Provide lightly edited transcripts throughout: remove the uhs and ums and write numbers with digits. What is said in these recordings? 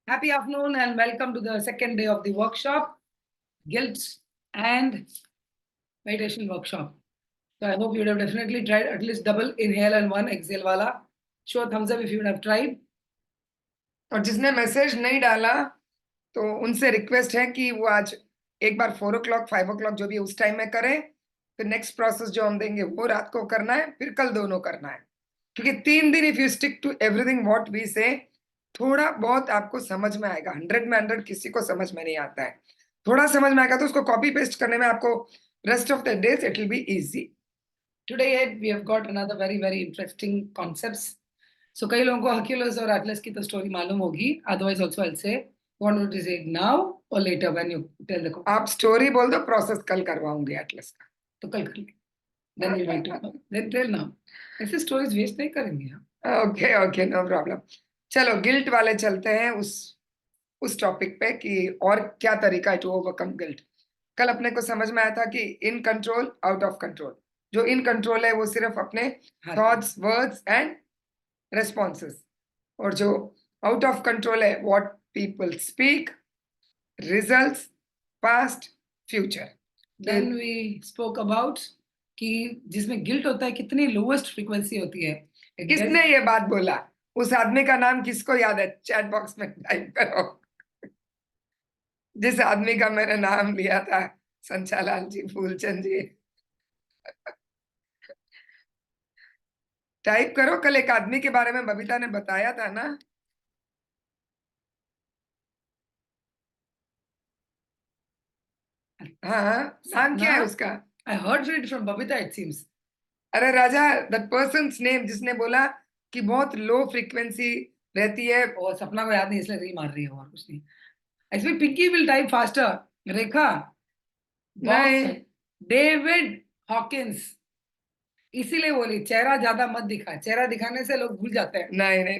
Happy afternoon and welcome to the second day of the workshop, Guilt and Meditation Workshop. So I hope you would have definitely tried at least double inhale and one exhale wala. Show a thumbs up if you would have tried. और जिसने message नहीं डाला तो उनसे request है कि वो आज एक बार 4 o'clock 5 o'clock जो भी उस टाइम में करें, फिर नेक्स्ट प्रोसेस जो हम देंगे वो रात को करना है, फिर कल दोनों करना है, क्योंकि 3 दिन if you stick to everything what we say, थोड़ा बहुत आपको समझ में आएगा। 100 में 100 किसी को समझ में नहीं आता है, थोड़ा समझ में आएगा तो उसको कॉपी पेस्ट करने में आपको rest of the days it will be easy. Today we have got another very interesting concepts. So कई लोगों को Hercules और Atlas की तो स्टोरी मालूम होगी, otherwise also I'll say want to say it now or later when you tell the आप story बोल दो, प्रोसेस कल करवाऊंगी एटलस का, तो कल कर लेंगे। Then we'll wait to then tell now. ऐसे स्टोरीज वेस्ट नहीं करेंगे हम। Okay no problem. चलो गिल्ट वाले चलते हैं उस टॉपिक पे कि और क्या तरीका है टू ओवरकम गिल्ट। कल अपने को समझ में आया था कि in control out of control. जो इन कंट्रोल है वो सिर्फ अपने थॉट्स, वर्ड्स एंड रेस्पॉन्सेस, और जो आउट ऑफ कंट्रोल है what people speak, results, past, future. Then we spoke about कि जिसमें गिल्ट होता है कितनी लोवेस्ट फ्रीक्वेंसी होती है। किसने ये बात बोला? उस आदमी का नाम किसको याद है? चैट बॉक्स में टाइप करो। जिस आदमी का मैंने नाम लिया था, संचालाल जी, फूलचंद जी, टाइप करो। कल एक आदमी के बारे में बबीता ने बताया था ना, हाँ, नाम क्या है उसका? I heard it from Babita it seems. अरे राजा, दैट पर्सन्स नेम जिसने बोला कि बहुत लो फ्रीक्वेंसी रहती है। और सपना को याद नहीं इसलिए री मार रही है और कुछ नहीं। ऐसे पिंकी विल टाइप फास्टर। रेखा नहीं, डेविड हॉकिंस, इसीलिए बोली चेहरा ज्यादा मत दिखा, चेहरा दिखाने से लोग भूल जाते हैं। नहीं,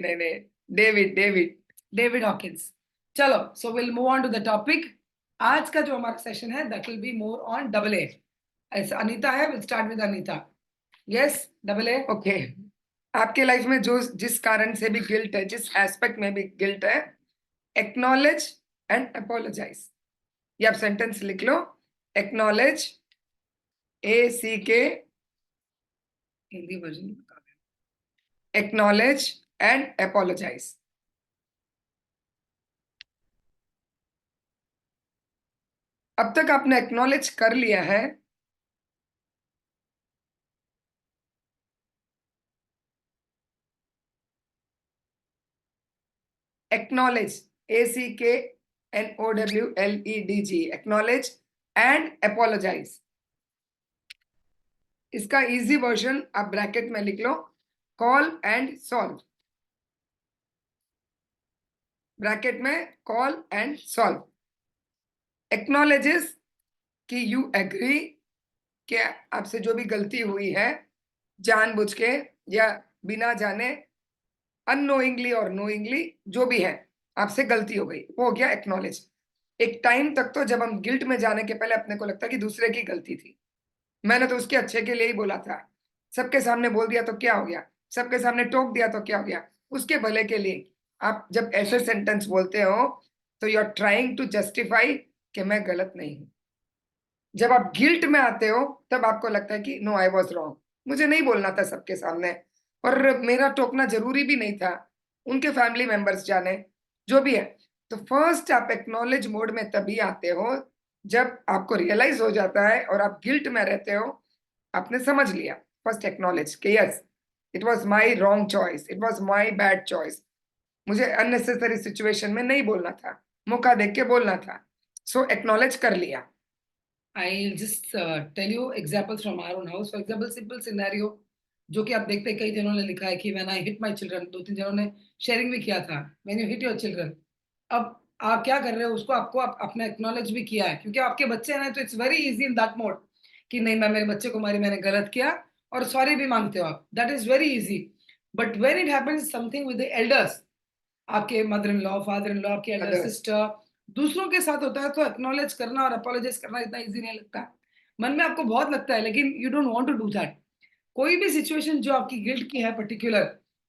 डेविड हॉकिंस। चलो, so will move on to the topic. आज का जो हमारा सेशन है that will be more on double A. ऐसा अनीता है, will start with Anita. Yes, double A. Okay. आपके लाइफ में जो जिस कारण से भी गिल्ट है, जिस एस्पेक्ट में भी गिल्ट है, एक्नॉलेज एंड अपोलोजाइज। ये आप सेंटेंस लिख लो। Acknowledge, ACK, Hindi version acknowledge and apologise. अब तक आपने एक्नॉलेज कर लिया है, acknowledge, ACKNOWLEDG, acknowledge and apologise. इसका इजी वर्जन आप ब्रैकेट में लिख लो, कॉल एंड सॉल्व। ब्रैकेट में कॉल एंड सॉल्व। एक्नॉलेजेस कि यू एग्री कि आपसे जो भी गलती हुई है, जानबूझ के या बिना जाने, अननोइंगली और नोइंगली, जो भी है आपसे गलती हो गई, वो हो गया एक्नॉलेज। एक टाइम तक तो जब हम गिल्ट में जाने के पहले अपने को लगता है कि दूसरे की गलती थी, मैंने तो उसके अच्छे के लिए ही बोला था, सबके सामने बोल दिया तो क्या हो गया, सबके सामने टोक दिया तो क्या हो गया, उसके भले के लिए। आप जब ऐसे सेंटेंस बोलते हो तो you are trying to justify कि मैं गलत नहीं हूं। जब आप गिल्ट में आते हो तब आपको लगता है कि नो, आई वॉज रॉन्ग, मुझे नहीं बोलना था सबके सामने, और मेरा टोकना जरूरी भी नहीं था, उनके फैमिली मेंबर्स जाने, जो भी है। तो फर्स्ट आप एक्नॉलेज मोड में तभी आते हो जब आपको रियलाइज हो जाता है और आप गिल्ट में रहते हो, आपने समझ लिया। फर्स्ट एक्नॉलेज कि yes, it was my wrong choice, it was my bad choice, मुझे अननेसेसरी सिचुएशन में नहीं बोलना था, मौका देख के बोलना था। सो एक्नॉलेज कर लिया। I'll just tell you examples from our own house. For example, simple scenario जो कि आप देखते हैं कई जनों ने लिखा है कि when I hit my children, 2-3 जनों ने शेयरिंग भी किया था, when you hit your children। अब आप क्या कर रहे हो उसको, आपको अपना एक्नॉलेज भी किया है क्योंकि आपके बच्चे हैं, तो it's very easy in that mode कि नहीं, मैं मेरे बच्चे को मारी, मैंने गलत किया, और सॉरी भी मांगते हो आप, that is very easy. But when it happens something with the elders, आपके mother in law, father in law, आपके एल्डर सिस्टर, दूसरों के साथ होता है, तो एक्नॉलेज करना और अपोलोजाइज करना इतना इजी नहीं लगता। मन में आपको बहुत लगता है लेकिन you don't want to do that. कोई भी सिचुएशन जो आपकी गिल्ट की है पर्टिकुलर,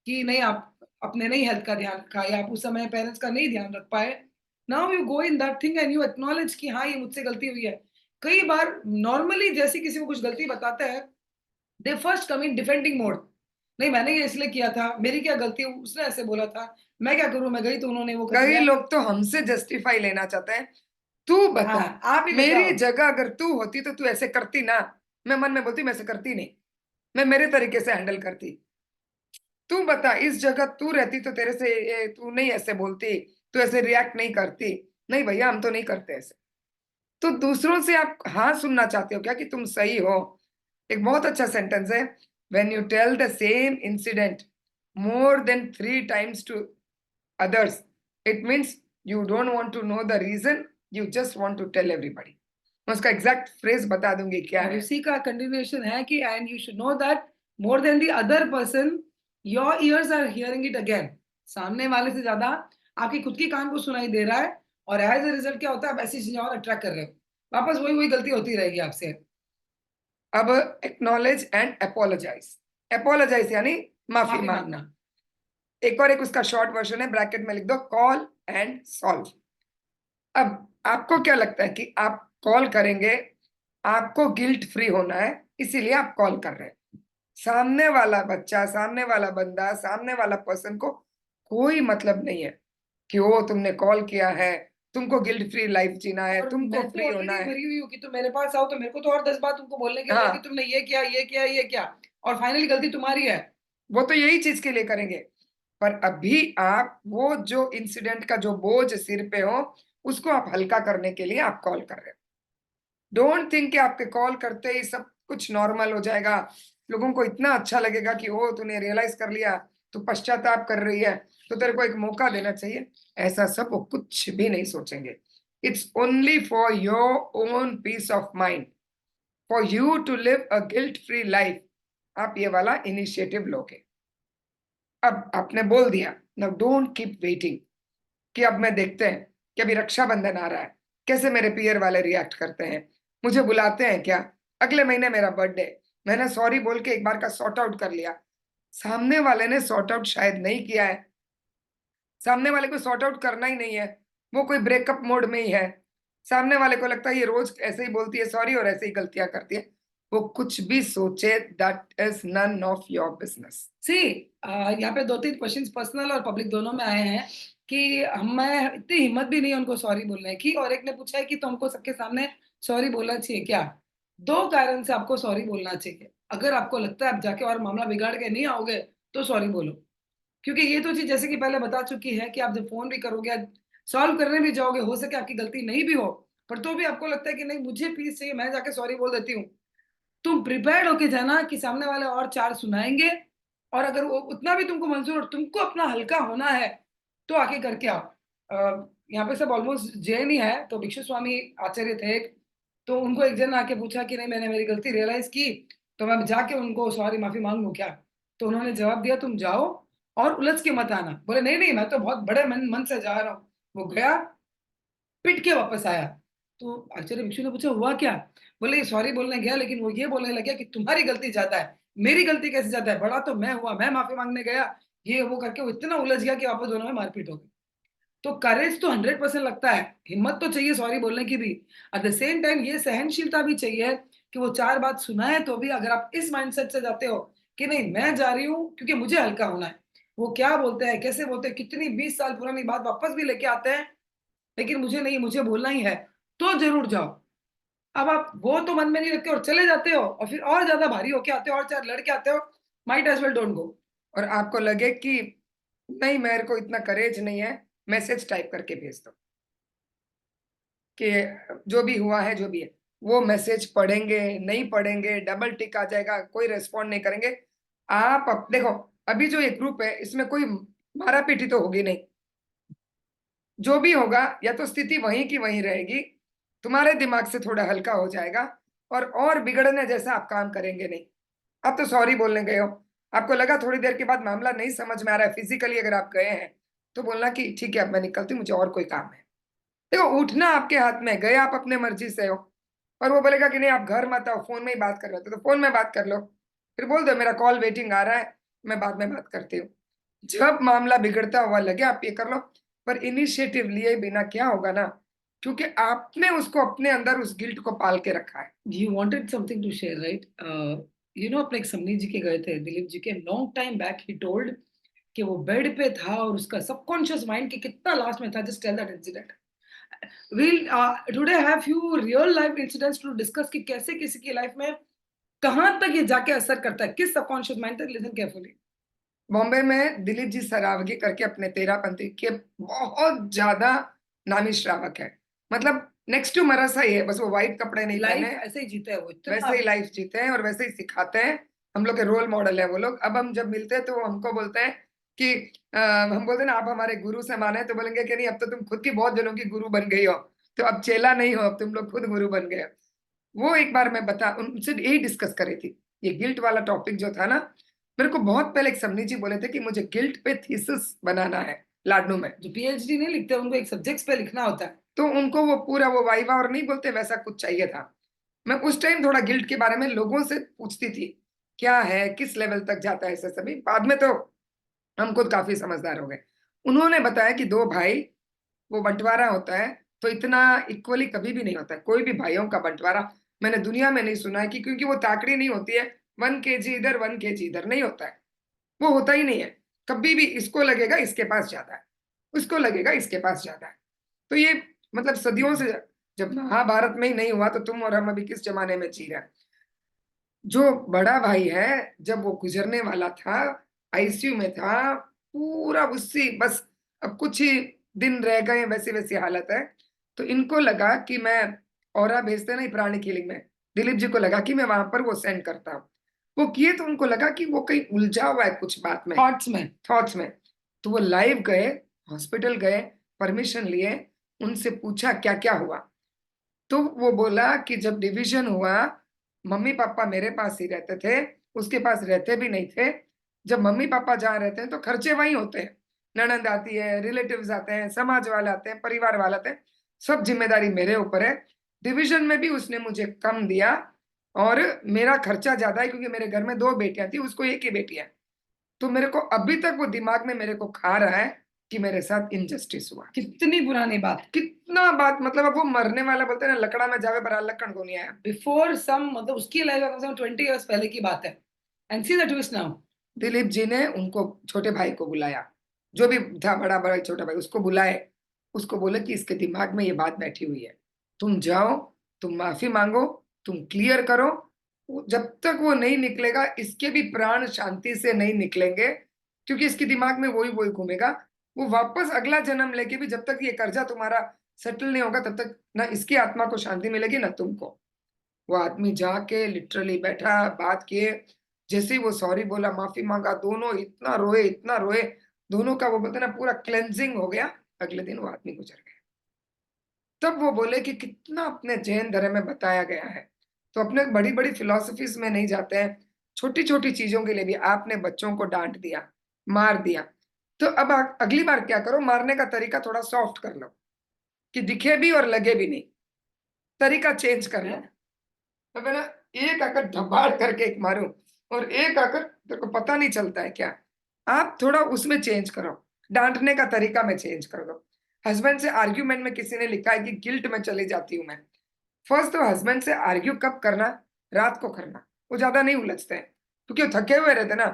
कि नहीं आप अपने नहीं हेल्थ का ध्यान रखा या आप उस समय पेरेंट्स का नहीं ध्यान रख पाए, now you go in that thing and you acknowledge कि हाँ, ये मुझसे गलती हुई है। कई बार नॉर्मली जैसे किसी को कुछ गलती बताते हैं, दे फर्स्ट कम इन डिफेंडिंग मोड। नहीं, मैंने ये इसलिए किया था, मेरी क्या गलती है, उसने ऐसे बोला था, मैं क्या करूँ, मैं गई तो उन्होंने वो कर कई दिया। लोग तो हमसे जस्टिफाई लेना चाहते हैं। तू बता, हाँ, आप ही मेरी बताओ। जगह अगर तू होती तो तू ऐसे करती ना? मैं मन में बोलती मैं ऐसे करती नहीं, मैं मेरे तरीके से हैंडल करती। तू बता, इस जगह तू रहती तो तेरे से तू नहीं ऐसे बोलती, तू ऐसे रिएक्ट नहीं करती। नहीं भैया, हम तो नहीं करते ऐसे। तो दूसरों से आप हाँ सुनना चाहते हो क्या कि तुम सही हो? एक बहुत अच्छा सेंटेंस है, when you tell the same incident more than 3 times to others, it means you don't want to know the reason, you just want to tell everybody. मैं उसका एग्जैक्ट फ्रेज बता दूंगी क्या और है। उसी का कंटिन्यूएशन है कि and you should know that more than the other person your ears are hearing it again. सामने वाले से ज्यादा आपकी खुद की कान को सुनाई दे रहा है, और एज अ रिजल्ट क्या होता है, आप ऐसी चीजें और अट्रैक्ट कर रहे हो, वापस वही वही गलती होती रहेगी आपसे। अब एक्नॉलेज एंड अपोलोजाइज। अपोलोजाइज यानी माफी माफी मांगना। मांगना। एक और एक उसका शॉर्ट वर्जन है, ब्रैकेट में लिख दो, कॉल एंड सॉल्व। अब आपको क्या लगता है कि आप कॉल करेंगे, आपको गिल्ट फ्री होना है, इसीलिए आप कॉल कर रहे हैं। सामने वाला बच्चा, सामने वाला बंदा, सामने वाला पर्सन को कोई मतलब नहीं है कि ओ तुमने कॉल किया है, तुमको गिल्ट फ्री लाइफ जीना है, और तुमको मैं तो फ्री होना ऑलरेडी है। भरी हुई हूँ कि तुम मेरे पास आओ तो मेरे को तो और 10 बात तुमको बोलने के लिए कि हाँ, तुमने ये किया, ये किया, ये किया, और फाइनली गलती तुम्हारी है। वो तो यही चीज के लिए करेंगे। पर अभी आप वो जो इंसिडेंट का जो बोझ सिर पे हो, उसको आप हल्का करने के लिए आप कॉल कर रहे हो। डोंट थिंक कि आपके कॉल करते ही सब कुछ नॉर्मल हो जाएगा, लोगों को इतना अच्छा लगेगा कि ओ तूने रियलाइज कर लिया, तू पश्चाताप कर रही है, तो तेरे को एक मौका देना चाहिए। ऐसा सब वो कुछ भी नहीं सोचेंगे। It's only for your own peace of mind, for you to live a guilt free life. आप ये वाला इनिशिएटिव लोगे। अब आपने बोल दिया, नाउ डोंट कीप वेटिंग कि अब मैं देखते हैं कि अभी रक्षाबंधन आ रहा है, कैसे मेरे पियर वाले रिएक्ट करते हैं, मुझे बुलाते हैं क्या, अगले महीने मेरा बर्थडे, मैंने सॉरी बोल के एक बार का सॉर्ट आउट कर लिया। सामने वाले ने सॉर्ट आउट शायद नहीं किया है, सामने वाले को सॉर्ट आउट करना ही नहीं है, वो कोई ब्रेकअप मोड में ही है। सामने वाले को लगता है ये रोज ऐसे ही बोलती है सॉरी और ऐसे ही गलतियां करती है। वो कुछ भी सोचे, that is none of your business. See, यहाँ पे 2-3 क्वेश्चंस पर्सनल और पब्लिक दोनों में आए हैं कि मैं इतनी हिम्मत भी नहीं है उनको सॉरी बोलने की, और एक ने पूछा है कि तुमको सबके सामने सॉरी बोलना चाहिए क्या? 2 कारण से आपको सॉरी बोलना चाहिए। अगर आपको लगता है आप जाके और मामला बिगाड़ के नहीं आओगे, तो सॉरी बोलो। क्योंकि ये तो चीज़ जैसे कि पहले बता चुकी है कि आप जब फ़ोन भी करोगे, सॉल्व करने भी जाओगे, हो सके आपकी गलती नहीं भी हो, पर तो भी आपको लगता है कि नहीं मुझे पीस चाहिए, मैं जाके सॉरी बोल देती हूँ। तुम प्रिपेयर्ड होके जाना कि सामने वाले और 4 सुनाएँगे, और अगर वो उतना भी तुमको मंज़ूर और तुमको अपना हल्का होना है, तो आके करके आओ। यहाँ पे सब ऑलमोस्ट जैन ही है, तो भिक्षु स्वामी आचार्य थे एक, तो उनको एक जन आके पूछा कि नहीं मैंने मेरी गलती रियलाइज़ की, तो मैं जाके उनको सॉरी माफ़ी माँग लूँ क्या? तो उन्होंने जवाब दिया तुम जाओ और उलझ के मत आना। बोले नहीं, नहीं मैं तो बहुत बड़े मन मन से जा रहा हूँ। वो गया, पिट के वापस आया। तो आचार्य भिक्षु ने पूछा हुआ क्या? बोले सॉरी बोलने गया लेकिन वो ये बोलने लग गया कि तुम्हारी गलती ज़्यादा है, मेरी गलती कैसे ज़्यादा है? बड़ा तो मैं हुआ, मैं माफ़ी माँगने गया, ये वो करके वो इतना उलझ गया कि वापस दोनों में मारपीट हो गई। तो करेज तो 100% लगता है, हिम्मत तो चाहिए सॉरी बोलने की भी। एट द सेम टाइम ये सहनशीलता भी चाहिए कि वो 4 बात सुनाए तो भी अगर आप इस माइंडसेट से जाते हो कि नहीं मैं जा रही हूँ क्योंकि मुझे हल्का होना है। वो क्या बोलते हैं, कैसे बोलते हैं, कितनी 20 साल पुरानी बात वापस भी लेके आते हैं, लेकिन मुझे नहीं, मुझे बोलना ही है, तो ज़रूर जाओ। अब आप वो तो मन में नहीं रखते और चले जाते हो और फिर और ज़्यादा भारी होके आते हो और 4 लड़ के आते हो, might as well don't go. और आपको लगे कि नहीं मेरे को इतना करेज नहीं है, मैसेज टाइप करके भेज दो कि जो भी हुआ है जो भी है। वो मैसेज पढ़ेंगे नहीं पढ़ेंगे, डबल टिक आ जाएगा, कोई रेस्पॉन्ड नहीं करेंगे। आप देखो, अभी जो ये ग्रुप है इसमें कोई मारा पीटी तो होगी नहीं, जो भी होगा या तो स्थिति वहीं की वहीं रहेगी, तुम्हारे दिमाग से थोड़ा हल्का हो जाएगा, और बिगड़ने जैसा आप काम करेंगे नहीं। आप तो सॉरी बोलने गए हो, आपको लगा थोड़ी देर के बाद मामला नहीं समझ में आ रहा है, फिजिकली अगर आप गए हैं तो बोलना कि ठीक है अब मैं निकलती हूँ, मुझे और कोई काम है। देखो, उठना आपके हाथ में, गए आप अपने मर्जी से हो। और वो बोलेगा कि नहीं आप घर मत आओ, फोन में ही बात कर रहे हो, तो फोन में बात कर लो। फिर बोल दो मेरा कॉल वेटिंग आ रहा है, मैं बाद में बात करती हूँ। जब मामला बिगड़ता हुआ लगे आप ये कर लो, पर इनिशिएटिव लिए बिना क्या होगा ना, क्योंकि आपने उसको अपने अंदर उस गिल्ट को पाल के रखा है। You wanted something to share, right? अपने एक समीर जी के गए थे, दिलीप जी के, long time back he told कि वो बेड पे था और उसका सबकॉन्शियस माइंड कि कितना लास्ट में था, just tell that incident. We'll today have few real life incidents to discuss कि कैसे किसी की लाइफ में कहाँ तक ये जाके असर करता है, किस सबकॉन्शियस माइंड तक। Listen carefully. बॉम्बे में दिलीप जी सरावगी करके अपने तेरापंथी के बहुत ज्यादा नामी श्रावक है। मतलब नेक्स्ट टू मरासा ही है, बस वो व्हाइट कपड़े नहीं लाइफ पहने, ऐसे ही जीता है वो, वैसे ही लाइफ जीते हैं और वैसे ही सिखाते हैं। हम लोग के रोल मॉडल है वो लोग। अब हम जब मिलते हैं तो वो हमको बोलते हैं कि हम बोलते हैं ना आप हमारे गुरु से माने, तो बोलेंगे कि नहीं अब तो तुम खुद की बहुत जनों की गुरु बन गई हो, तो अब चेला नहीं हो, अब तुम लोग खुद गुरु बन गए। वो एक बार मैं बता उनसे यही डिस्कस करी थी, ये गिल्ट वाला टॉपिक जो था ना। मेरे को बहुत पहले एक समनी जी बोले थे कि मुझे गिल्ट पे थीसिस बनाना है लाडनू में। जो पीएचडी नहीं लिखते, उनको एक सब्जेक्ट्स पे लिखना होता है। तो उनको वो पूरा वो वाइवा और नहीं बोलते वैसा कुछ चाहिए था। मैं उस टाइम थोड़ा गिल्ट के बारे में लोगों से पूछती थी, क्या है, किस लेवल तक जाता है, ऐसे सभी। बाद में तो हम खुद काफी समझदार हो गए। उन्होंने बताया कि दो भाई, वो बंटवारा होता है तो इतना इक्वली कभी भी नहीं होता है। कोई भी भाइयों का बंटवारा मैंने दुनिया में नहीं सुना है कि, क्योंकि वो ताकड़ी नहीं होती है, 1 kg इधर 1 kg इधर नहीं होता है। वो होता ही नहीं है कभी भी। इसको लगेगा इसके पास ज्यादा है, उसको लगेगा इसके पास ज्यादा है। तो ये मतलब सदियों से, जब महाभारत में ही नहीं हुआ तो तुम और हम अभी किस जमाने में जी रहे हैं। जो बड़ा भाई है, जब वो गुजरने वाला था, आईसीयू में था, पूरा उसी बस अब कुछ ही दिन रह गए, वैसी वैसी हालत है। तो इनको लगा कि मैं ऑरा भेजते नहीं प्राणी कीलिंग में, दिलीप जी को लगा कि मैं वहां पर वो सेंड करता हूँ। वो किए तो उनको लगा कि वो कहीं उलझा हुआ है कुछ बात में, थॉट्स में। थॉट्स में। तो वो लाइव गए, हॉस्पिटल गए, परमिशन लिए, उनसे पूछा क्या क्या हुआ। तो वो बोला कि जब डिवीजन हुआ, मम्मी पापा मेरे पास ही रहते थे, उसके पास रहते भी नहीं थे। जब मम्मी पापा जहाँ रहते हैं तो खर्चे वहीं होते हैं, ननंद आती है, रिलेटिव्स आते हैं, समाज वाले आते हैं, परिवार वाले आते हैं, सब जिम्मेदारी मेरे ऊपर है। डिवीजन में भी उसने मुझे कम दिया और मेरा खर्चा ज्यादा है, क्योंकि मेरे घर में 2 बेटियां थी, उसको एक ही बेटी है। तो मेरे को अभी तक वो दिमाग में मेरे को खा रहा है कि मेरे साथ इनजस्टिस हुआ। कितनी पुरानी बात। कितना बात, मतलब अब वो मरने वाला बोलते हैं ना, लकड़ा में जावे पर लक्कड़ को नहीं आया। बिफोर सम, मतलब उसकी लाइफ में कम से कम 20 years पहले की बात है। And see the twist now. Dilip ji ने उनको, छोटे भाई को बुलाया, जो भी था बड़ा बड़ा छोटा भाई, उसको बुलाए। उसको बोले कि इसके दिमाग में ये बात बैठी हुई है, तुम जाओ, तुम माफी मांगो, तुम क्लियर करो। जब तक वो नहीं निकलेगा, इसके भी प्राण शांति से नहीं निकलेंगे, क्योंकि इसके दिमाग में वही वही घूमेगा। वो वापस अगला जन्म लेके भी जब तक ये कर्जा तुम्हारा सेटल नहीं होगा, तब तक ना इसकी आत्मा को शांति मिलेगी ना तुमको। वो आदमी जाके लिटरली बैठा, बात किए। जैसे ही वो सॉरी बोला, माफी मांगा, दोनों इतना रोए, इतना रोए। दोनों का वो बोलते हैं ना पूरा क्लेंजिंग हो गया। अगले दिन वो आदमी गुजर गया। तब वो बोले कि कितना अपने जैन धर्म में बताया गया है। तो अपने बड़ी बड़ी फिलोसफीज में नहीं जाते हैं, छोटी छोटी चीजों के लिए भी आपने बच्चों को डांट दिया, मार दिया, तो अब अगली बार क्या करो, मारने का तरीका थोड़ा सॉफ्ट कर लो, कि दिखे भी और लगे भी नहीं, तरीका चेंज कर लो। तो मैं ना एक आकर धबाड़ करके एक मारूं, और एक आकर तेरे को पता नहीं चलता है क्या। आप थोड़ा उसमें चेंज करो, डांटने का तरीका में चेंज कर दो। हस्बैंड से आर्ग्यूमेंट में किसी ने लिखा है कि गिल्ट में चली जाती हूँ मैं। फर्स्ट तो हस्बैंड से आर्ग्यू कब करना, रात को करना, वो ज्यादा नहीं उलझते हैं, क्योंकि वो थके हुए रहते ना।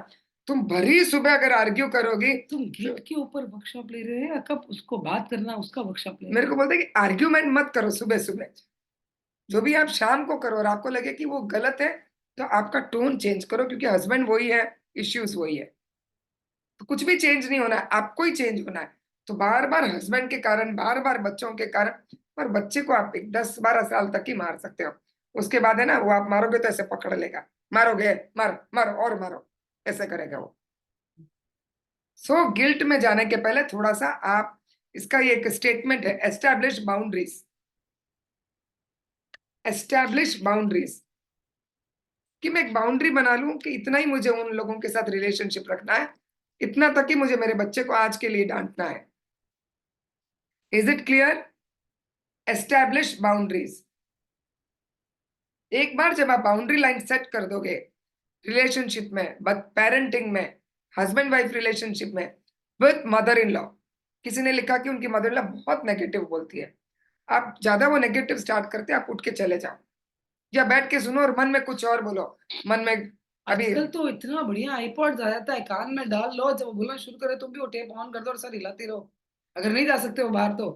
तुम भरी सुबह अगर आर्ग्यू करोगी, तुम गिल्ट के ऊपर वर्कशॉप ले रहे हो या कब उसको बात करना उसका वर्कशॉप ले रहे मेरे हो? को बोलते हैं कि आर्ग्यूमेंट मत करो सुबह सुबह, जो भी आप शाम को करो और आपको लगे कि वो गलत है, तो आपका टोन चेंज करो, क्योंकि हस्बैंड वही है, इश्यूज वही है। तो कुछ भी चेंज नहीं होना है, आपको ही चेंज होना है। तो बार बार हस्बैंड के कारण, बार बार बच्चों के कारण, और बच्चे को आप 10-12 साल तक ही मार सकते हो। उसके बाद है ना, वो आप मारोगे तो ऐसे पकड़ लेगा, मारोगे, मार मारो और मारो, ऐसे करेगा वो। सो गिल्ट में जाने के पहले थोड़ा सा आप, इसका ये एक स्टेटमेंट है, एस्टैब्लिश बाउंड्रीज, एस्टैब्लिश बाउंड्रीज, कि मैं एक बाउंड्री बना लूं कि इतना ही मुझे उन लोगों के साथ रिलेशनशिप रखना है, इतना तक ही मुझे मेरे बच्चे को आज के लिए डांटना है। Is it clear? Establish boundaries. एक बार जब आप बाउंड्री लाइन सेट कर दोगे, रिलेशनशिप में, पेरेंटिंग में, हस्बैंड वाइफ रिलेशनशिप में, विद मदर इन लॉ, किसी ने लिखा कि उनकी मदर इन लॉ बहुत नेगेटिव बोलती है, आप ज्यादा वो नेगेटिव स्टार्ट करते आप उठ के चले जाओ, या बैठ के सुनो और मन में कुछ और बोलो, मन में अभी आजकल तो इतना बढ़िया आईपॉड आ जाता है, कान में डाल लो, जब वो बोलना शुरू करे तुम भी वो टेप ऑन कर दो और सर हिलाते रहो, अगर नहीं जा सकते हो बाहर तो।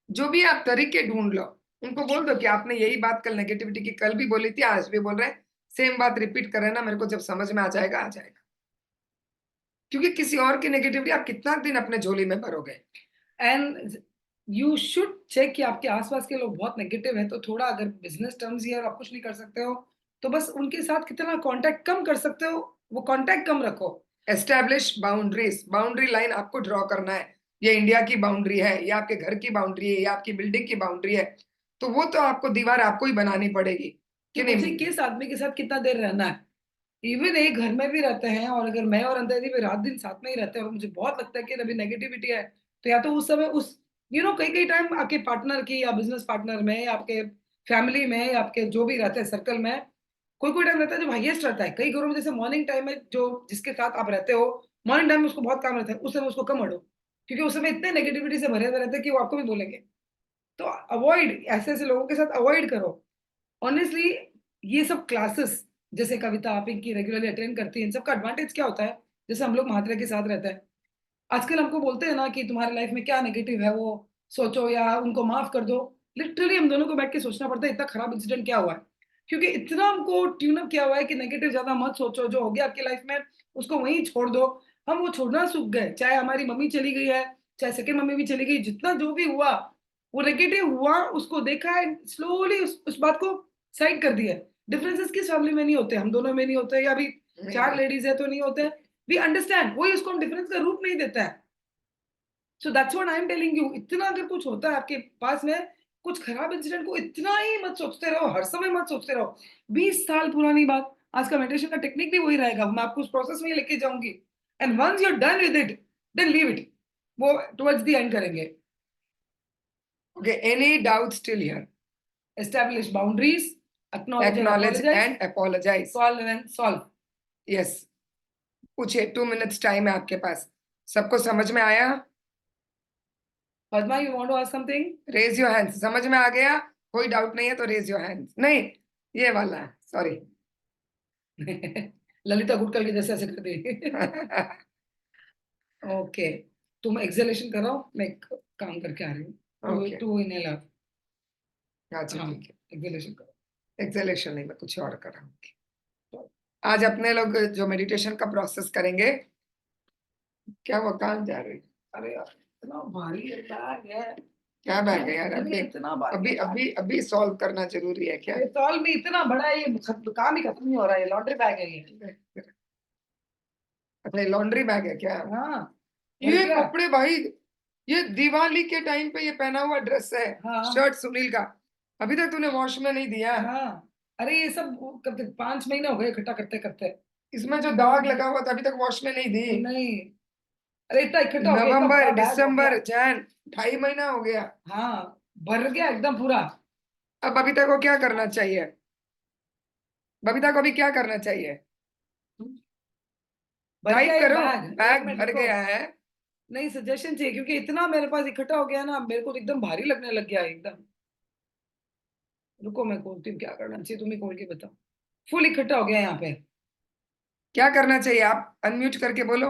जो भी आप तरीके ढूंढ लो, उनको बोल दो कि आपने यही बात कल नेगेटिविटी की कल भी बोली थी, आज भी बोल रहे हैं, सेम बात रिपीट कर रहे हैं ना, मेरे को जब समझ में आ जाएगा आ जाएगा। क्योंकि किसी और की नेगेटिविटी आप कितना दिन अपने झोली में भरोगे। एंड यू शुड चेक कि आपके आसपास के लोग बहुत नेगेटिव है, तो थोड़ा अगर बिजनेस टर्म्स ही है और आप कुछ नहीं कर सकते हो, तो बस उनके साथ कितना कांटेक्ट कम कर सकते हो वो कांटेक्ट कम रखो। एस्टैब्लिश बाउंड्रीज, बाउंड्री लाइन आपको ड्रॉ करना है, ये इंडिया की बाउंड्री है, ये आपके घर की बाउंड्री है, ये आपकी बिल्डिंग की बाउंड्री है, तो वो तो आपको दीवार आपको ही बनानी पड़ेगी कि कि मुझे नहीं। किस आदमी के साथ कितना देर रहना है। इवन एक घर में भी रहते हैं, और अगर मैं और अंदर भी रात दिन साथ में ही रहते हैं और मुझे बहुत लगता है कि अभी नेगेटिविटी है, तो या तो उस समय उस कई कई टाइम आपके पार्टनर की या बिजनेस पार्टनर में या आपके फैमिली में या आपके जो भी रहते हैं सर्कल में, कोई कोई टाइम रहता है जब हाईएस्ट रहता है। कई घरों में जैसे मॉर्निंग टाइम में जो जिसके साथ आप रहते हो, मॉर्निंग टाइम में उसको बहुत काम रहता है, उस समय उसको कम अड़ो, क्योंकि उस समय इतने नेगेटिविटी से भरे हुए रहते हैं कि वो आपको भी बोलेंगे। तो अवॉइड, ऐसे ऐसे लोगों के साथ अवॉइड करो। ऑनेस्टली ये सब क्लासेस जैसे कविता आप इनकी रेगुलरली अटेंड करती हैं, इन सब का एडवांटेज क्या होता है, जैसे हम लोग महात्रे के साथ रहते हैं, आजकल हमको बोलते हैं ना कि तुम्हारी लाइफ में क्या नेगेटिव है वो सोचो या उनको माफ कर दो। लिटरली हम दोनों को बैठ के सोचना पड़ता है इतना खराब इंसिडेंट क्या हुआ है, क्योंकि इतना हमको ट्यून अप किया हुआ है कि नेगेटिव ज्यादा मत सोचो, जो हो गया आपकी लाइफ में उसको वहीं छोड़ दो। हम वो छोड़ना सीख गए, चाहे हमारी मम्मी चली गई है, चाहे सेकंड मम्मी भी चली गई, जितना जो भी हुआ वो नेगेटिव हुआ, उसको देखा है स्लोली, उस बात को साइड कर दिया। डिफरेंसेस किस फैमिली में नहीं होते, हम दोनों में नहीं होते, या अभी नहीं चार होता। लेडीज है तो नहीं होते। वी अंडरस्टैंड, वही उसको हम डिफरेंस का रूप नहीं देता है। So that's what I am telling you, इतना अगर कुछ होता है आपके पास में कुछ खराब इंसिडेंट को इतना ही मत सोचते रहो, हर समय मत सोचते रहो। 20 साल पुरानी बात, आज का मेडिटेशन का टेक्निक भी वही रहेगा, मैं आपको उस प्रोसेस में ही लेके जाऊंगी। And once you are done with it, then leave it, वो टुवर्ड्स द एंड करेंगे। Okay, any doubt still here? Establish boundaries, acknowledge and acknowledge apologise, and apologise. Solve and solve. Yes, पूछिए, 2 minutes time है आपके पास। सबको समझ में आया? Padma, you want to ask something? Raise your hands, समझ में आ गया? कोई डाउट नहीं है तो रेज योर हैंड्स। नहीं, ये वाला है, सॉरी। ललिता गुटकल के जैसे ऐसे कर दी। ओके, तुम एक्सेलेशन करो, मैं एक काम करके आ रही हूँ। Okay, to inhale out. अच्छा हाँ, ठीक है। एक्सेलेशन करो। एक्सेलेशन नहीं, मैं कुछ और कर रहा हूँ। आज अपने लोग जो मेडिटेशन का प्रोसेस करेंगे, क्या वो कहाँ जा रही? अरे यार, इतना भारी बैग है। क्या बैग है यार? अरे अभी इतना भारी अभी है बैग। अभी अभी सॉल्व करना जरूरी है क्या? ये तौल भी इतना बड़ा है, ये काम ही खत्म नहीं हो रहा है, लॉन्ड्री बैग है ये। अच्छा, लॉन्ड्री बैग है क्या? हाँ, भर ये गया। कपड़े भाई, ये दिवाली के टाइम पे ये पहना हुआ ड्रेस है, हाँ शर्ट सुनील का, अभी तक तूने वॉश में नहीं दिया। हाँ, अरे ये सब करते 5 महीने हो गए इकट्ठा करते करते। इसमें जो दाग लगा हुआ था अभी तक वॉश में नहीं दी। नहीं, अरे इतना इकट्ठा हो गया, इतना नवंबर बड़ा बैग हो गया। दिसंबर जैन 2.5 महीना हो गया। हाँ, भर गया एकदम पूरा। अब बबीता को क्या करना चाहिए? बबीता को अभी क्या करना चाहिए? भर गया टाइप ये करो, बैग, एक बैग मिनट भर रुको। गया है। नहीं, सजेशन चाहिए, क्योंकि इतना मेरे पास इकट्ठा हो गया ना, मेरे को तो एकदम भारी लगने लग गया एकदम। रुको मैं खोलती हूँ, क्या करना चाहिए तुम ही खोल के बताओ। फुल इकट्ठा हो गया यहाँ पे। क्या करना चाहिए? आप अनम्यूट करके बोलो।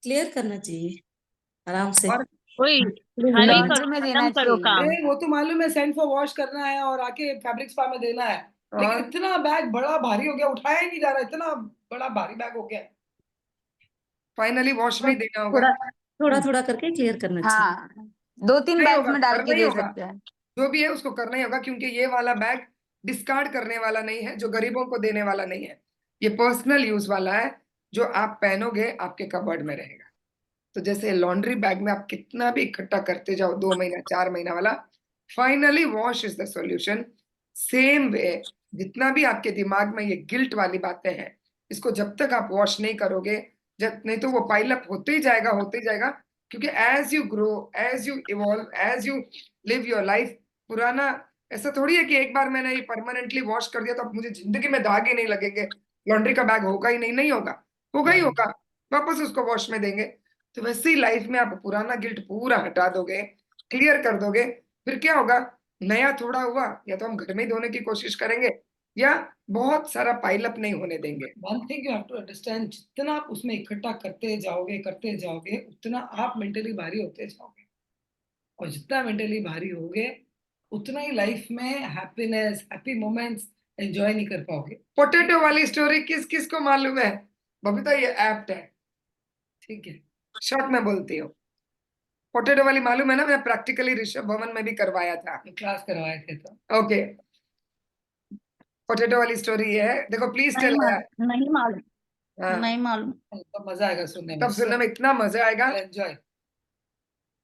क्लियर करना चाहिए आराम से। और वही हरी लॉन्ड्री करो, में देना खत्म करो चाहिए। काम। वो तो मालूम है, सेंड फॉर वॉश करना है और आके फैब्रिक स्पा में देना है, लेकिन और इतना बैग बड़ा भारी हो गया, उठाया ही नहीं जा रहा, इतना बड़ा भारी बैग हो गया। फाइनली वॉश में ही देना होगा। थोड़ा थोड़ा थोड़ा करके क्लियर करना चाहिए। हाँ, 2-3 नहीं बैग्स होगा, में डाल करना के ही दे होगा, सकते हैं। जो भी है उसको करना ही होगा, क्योंकि ये वाला बैग डिस्कार्ड करने वाला नहीं है, जो गरीबों को देने वाला नहीं है, ये पर्सनल यूज वाला है, जो आप पहनोगे आपके कबर्ड में रहेगा। तो जैसे लॉन्ड्री बैग में आप कितना भी इकट्ठा करते जाओ, 2 महीना 4 महीना वाला, finally wash is the solution. Same way, जितना भी आपके दिमाग में ये गिल्ट वाली बातें हैं, इसको जब तक आप वॉश नहीं करोगे, जब नहीं तो वो पाइल अप होते ही जाएगा, होते ही जाएगा। क्योंकि as you grow, as you evolve, as you live your life, पुराना ऐसा थोड़ी है कि एक बार मैंने ये परमानेंटली वॉश कर दिया तो अब मुझे जिंदगी में दाग ही नहीं लगेंगे, लॉन्ड्री का बैग होगा ही नहीं, नहीं होगा, होगा ही हाँ। होगा, वापस उसको वॉश में देंगे। तो वैसे ही लाइफ में आप पुराना गिल्ट पूरा हटा दोगे, क्लियर कर दोगे, फिर क्या होगा, नया थोड़ा हुआ, या तो हम घर में ही धोने की कोशिश करेंगे या बहुत सारा पाइल अप नहीं होने देंगे। One thing you have to understand, जितना आप उसमें इकट्ठा करते जाओगे उतना आप मेंटली भारी होते जाओगे, और जितना मेंटली भारी होगे उतना ही लाइफ में हैप्पीनेस, हैप्पी मोमेंट्स एंजॉय नहीं कर पाओगे। पोटैटो वाली स्टोरी किस किस को मालूम है? बबीता ये एप्ट है, ठीक है। शॉर्ट में बोलती हूँ। पोटैटो वाली मालूम है ना, मैं प्रैक्टिकली ऋषभ भवन में भी करवाया था। क्लास करवाए थे तो। ओके, पोटैटो वाली स्टोरी ये है, देखो प्लीज टेल। नहीं मालूम, हाँ, नहीं मालूम। तो मजा आएगा सुनने में। तब सुनने में इतना मजा आएगा। एंजॉय।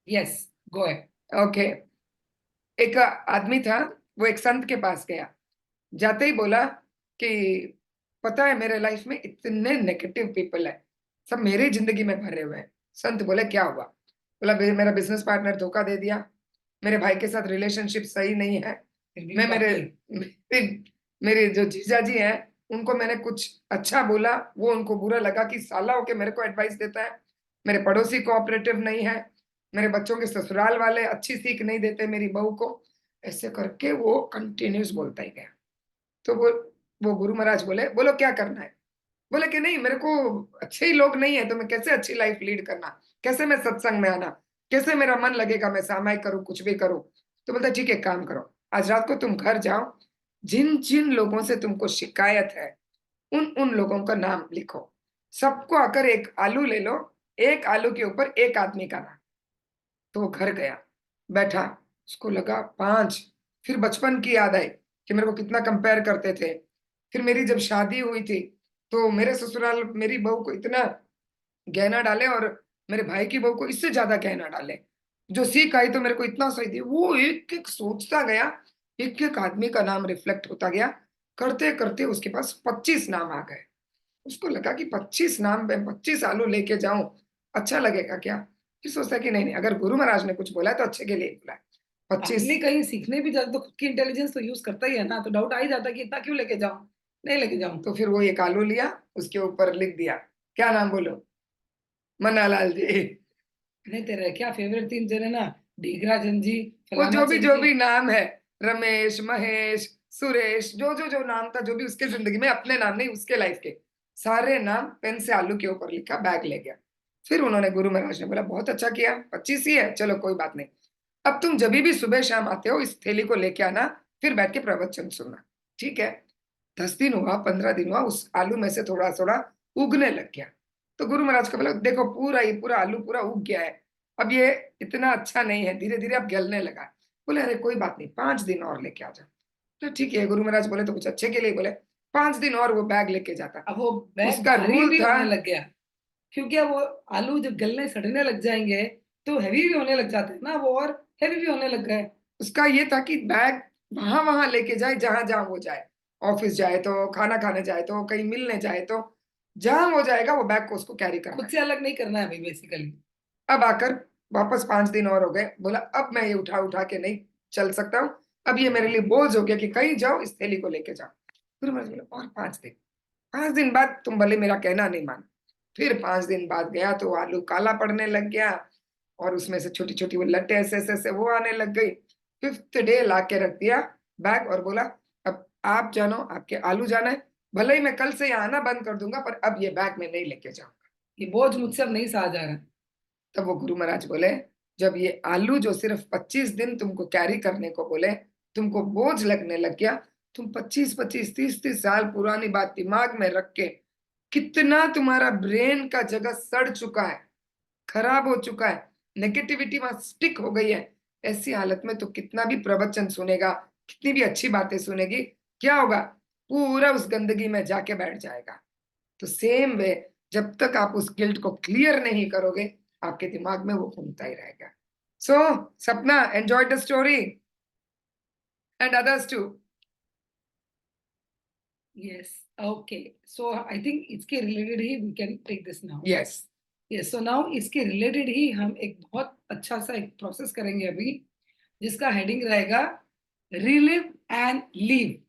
यस, गो है। ओके, एक आदमी था, वो एक संत के पास गया, जाते ही बोला कि पता है मेरे लाइफ में इतने नेगेटिव पीपल है, सब मेरी जिंदगी में भरे हुए हैं। संत बोले क्या हुआ? बोला मेरा बिजनेस पार्टनर धोखा दे दिया, मेरे भाई के साथ रिलेशनशिप सही नहीं है, मैं मेरे जो जीजा जी हैं उनको मैंने कुछ अच्छा बोला, वो उनको बुरा लगा कि साला होके मेरे को एडवाइस देता है, मेरे पड़ोसी कोऑपरेटिव नहीं है, मेरे बच्चों के ससुराल वाले अच्छी सीख नहीं देते मेरी बहू को। ऐसे करके वो कंटिन्यूस बोलता ही गया। तो वो गुरु महाराज बोले, बोलो क्या करना है? बोले कि नहीं, मेरे को अच्छे ही लोग नहीं है तो मैं कैसे अच्छी लाइफ लीड करना, कैसे मैं सत्संग में आना, कैसे मेरा मन लगेगा मैं सामायिक करूं, कुछ भी करूं। तो बोलता ठीक है, काम करो, आज रात को तुम घर जाओ, जिन जिन लोगों से तुमको शिकायत है उन उन लोगों का नाम लिखो, सबको आकर एक आलू ले लो, एक आलू के ऊपर एक आदमी का नाम। तो वो घर गया, बैठा, उसको लगा 5। फिर बचपन की याद आई कि मेरे को कितना कंपेयर करते थे। फिर मेरी जब शादी हुई थी तो मेरे ससुराल मेरी बहू को इतना गहना डाले और मेरे भाई की बहू को इससे ज्यादा गहना डाले। जो सीख आई तो मेरे को इतना सही दी। वो एक एक सोचता गया, एक एक आदमी का नाम रिफ्लेक्ट होता गया, करते करते उसके पास 25 नाम आ गए। उसको लगा कि 25 नाम में 25 आलू लेके जाऊं, अच्छा लगेगा क्या? फिर सोचता कि नहीं नहीं, अगर गुरु महाराज ने कुछ बोला है तो अच्छे के लिए ही बोला है। 25। आदमी कहीं सीखने भी जाता तो खुद की इंटेलिजेंस तो यूज करता ही है ना, तो डाउट आ ही जाता कि इतना क्यों लेके जाऊं, नहीं लेके जाऊं। तो फिर वो एक आलू लिया, उसके ऊपर लिख दिया, क्या नाम बोलो? मन्नालाल जी। नहीं, तेरे क्या फेवरेट 3 जने ना, ढीगरा चंद जी, वो फलाना जो चंद भी जी। नाम है, रमेश, महेश, सुरेश, जो नाम था, जो भी उसके जिंदगी में, अपने नाम नहीं उसके लाइफ के सारे नाम पेन से आलू के ऊपर लिखा, बैग ले गया। फिर उन्होंने, गुरु महाराज ने बोला बहुत अच्छा किया, 25 ही है, चलो कोई बात नहीं, अब तुम जब भी सुबह शाम आते हो इस थैली को लेके आना, फिर बैठ के प्रवचन सुनना, ठीक है? 10 दिन हुआ, 15 दिन हुआ, उस आलू में से थोड़ा थोड़ा उगने लग गया। तो गुरु महाराज को बोला देखो पूरा ये पूरा आलू पूरा उग गया है, अब ये इतना अच्छा नहीं है, धीरे धीरे अब गलने लगा। बोले अरे कोई बात नहीं, 5 दिन और लेके आ जाओ। तो ठीक है, गुरु महाराज बोले तो कुछ अच्छे के लिए बोले, 5 दिन और वो बैग लेके जाता। अब वो बैग उसका भारी रूल भी था, होने लग गया, क्योंकि अब वो आलू जब गलने सड़ने लग जाएंगे तो हैवी भी होने लग जाते हैं ना वो, और हैवी भी होने लग गए। उसका ये था कि बैग वहां वहां लेके जाए, जहां जहां वो जाए, ऑफिस जाए तो, खाना खाने जाए तो, कहीं मिलने जाए तो, जहां वो जाएगा वो बैग को उसको कैरी करना खुद है। से अलग नहीं करना है भाई बेसिकली। अब आकर वापस 5 दिन और हो गए, बोला अब मैं ये उठा उठा के नहीं चल सकता हूँ, अब ये मेरे लिए बोझ हो गया कि कहीं जाओ इस थैली को लेके जाओ। फिर मैंने बोला और 5 दिन, 5 दिन बाद तुम भले मेरा कहना नहीं मान। फिर 5 दिन बाद गया तो आलू काला पड़ने लग गया, और उसमें से छोटी छोटी वो लट्टे ऐसे ऐसे ऐसे वो आने लग गई। 5th डे ला के रख दिया बैग और बोला अब आप जानो, आपके आलू जाना है, भले ही मैं कल से यहाँ आना बंद कर दूंगा, पर अब ये बैग में नहीं लेके जाऊंगा। ये बोझ मुझसे अब नहीं सहा जा रहा। तब वो गुरु महाराज बोले जब ये आलू जो सिर्फ 25 दिन तुमको कैरी करने को बोले, तुमको बोझ लगने लग गया, तुम 25-25, 30-30 साल पुरानी बात दिमाग में रख के, कितना तुम्हारा ब्रेन का जगह सड़ चुका है, खराब हो चुका है, नेगेटिविटी वहां स्टिक हो गई है, ऐसी हालत में तो कितना भी प्रवचन सुनेगा, कितनी भी अच्छी बातें सुनेगी, क्या होगा, पूरा उस गंदगी में जाके बैठ जाएगा। तो सेम वे, जब तक आप उस गिल्ट को क्लियर नहीं करोगे, आपके दिमाग में वो घूमता ही रहेगा। So Sapna, enjoy the story and others too. Yes, okay, so I think इसके रिलेटेड ही we can take this now. Yes, yes, so now इसके रिलेटेड ही हम एक बहुत अच्छा सा एक प्रोसेस करेंगे अभी, जिसका हेडिंग रहेगा relive and leave.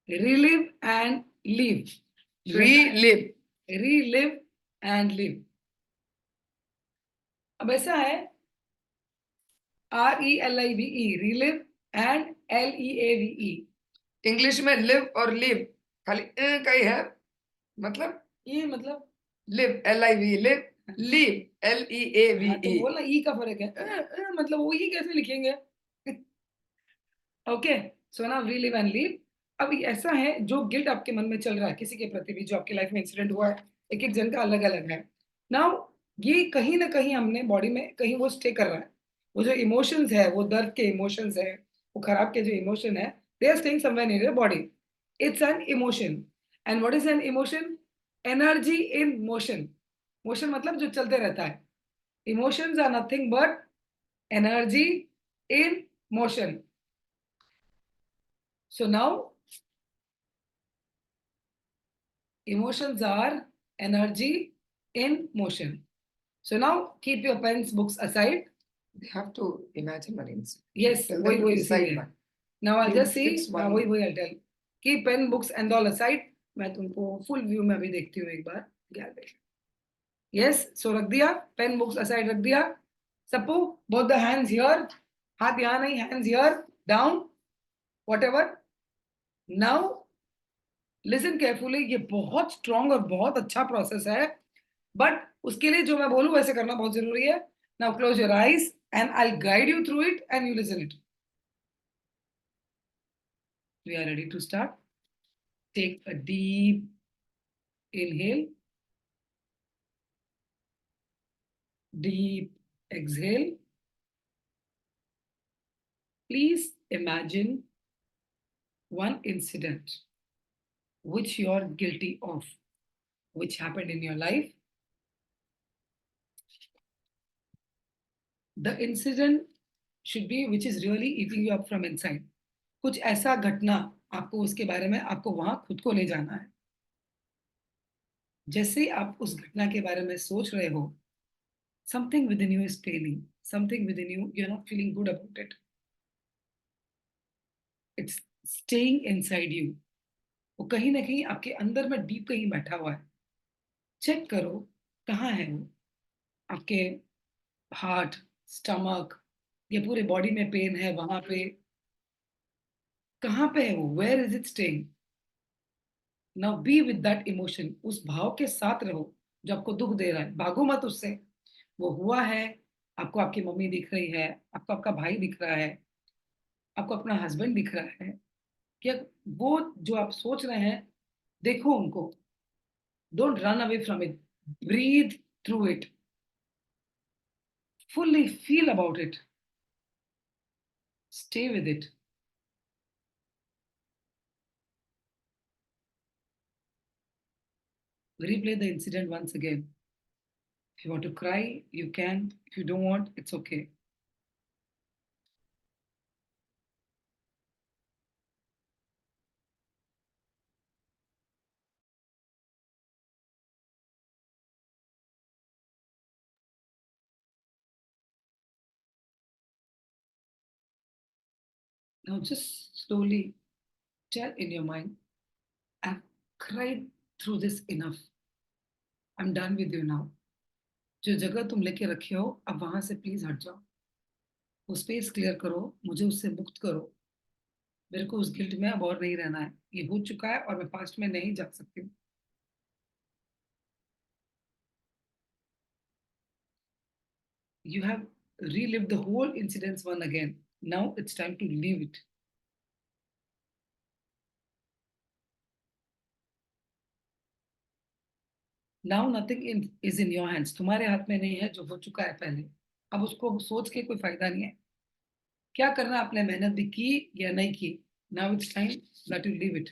Relive and leave. relive. relive and live. अब ऐसा है RELIVE, relive and LEAVE. English में live और live खाली का ही है, मतलब ये मतलब live LIV, live, live हाँ, तो LEAVE. बोला ई का फर्क है मतलब वो ये कैसे लिखेंगे ओके सो ना रीलिव एंड लीव. अब ये ऐसा है जो गिल्ट आपके मन में चल रहा है किसी के प्रति भी जो आपकी लाइफ में इंसिडेंट हुआ है, एक एक जन का अलग अलग है. नाउ ये कहीं ना कहीं हमने बॉडी में कहीं वो स्टे कर रहा है. वो जो इमोशंस है, वो दर्द के इमोशंस है, वो खराब के जो इमोशन है, they are staying somewhere in your body. It's an emotion. And what is an emotion? Energy in motion. Motion मतलब जो चलते रहता है. Emotions are nothing but energy in motion. So now, emotions are energy in motion. So now, keep your pens, books aside. They have to imagine one incident. Yes, Tell them वही to वही decide इसीलिए. one. Now I'll You just see. fix हाँ one. वही वही I'll tell. Keep pen, books and all aside. मैं तुमको full view में अभी देखती हूँ एक बार. Yes, so रख दिया. Pen, books aside रख दिया. Sappu, both the hands here. हाथ यहाँ नहीं, hands here. Down. Whatever. Now listen carefully. ये बहुत स्ट्रॉन्ग और बहुत अच्छा प्रोसेस है, बट उसके लिए जो मैं बोलूं वैसे करना बहुत जरूरी है. Now close your eyes and I will guide you through it and you listen it. We are ready to start. Take a deep inhale, deep exhale. Please imagine one incident which you are guilty of, which happened in your life. The incident should be which is really eating you up from inside. कुछ ऐसा घटना आपको उसके बारे में आपको वहां खुद को ले जाना है. जैसे आप उस घटना के बारे में सोच रहे हो, something within you is failing, something within you, you're not feeling good about it. It's staying inside you. वो कहीं ना कहीं आपके अंदर में डीप कहीं बैठा हुआ है. चेक करो कहाँ है वो. आपके हार्ट, स्टमक, ये पूरे बॉडी में पेन है वहां पे. कहाँ पे है वो? Where is it staying? Now be with that emotion. उस भाव के साथ रहो जो आपको दुख दे रहा है. भागो मत उससे. वो हुआ है. आपको आपकी मम्मी दिख रही है, आपको आपका भाई दिख रहा है, आपको अपना हस्बैंड दिख रहा है. क्या वो जो आप सोच रहे हैं, देखो उनको. Don't run away from it. Breathe through it. fully feel about it. Stay with it. Replay the incident once again. If you want to cry, you can. If you don't want, it's okay. Now just slowly tell in your mind, I've cried through this enough. I'm done with you now. जो जगह तुम लेके रखे हो, अब वहां से please हट जाओ. वो स्पेस क्लियर करो. मुझे उससे मुक्त करो. मेरे को उस गिल्ट में अब और नहीं रहना है. ये हो चुका है और मैं पास्ट में नहीं जा सकती हूँ. You have relived the whole incidents one again. Now it's time to leave it. Now nothing is in your hands. तुम्हारे हाथ में नहीं है जो हो चुका है पहले. अब उसको सोच के कोई फायदा नहीं है. क्या करना आपने मेहनत भी की या नहीं की. Now it's time that you leave it.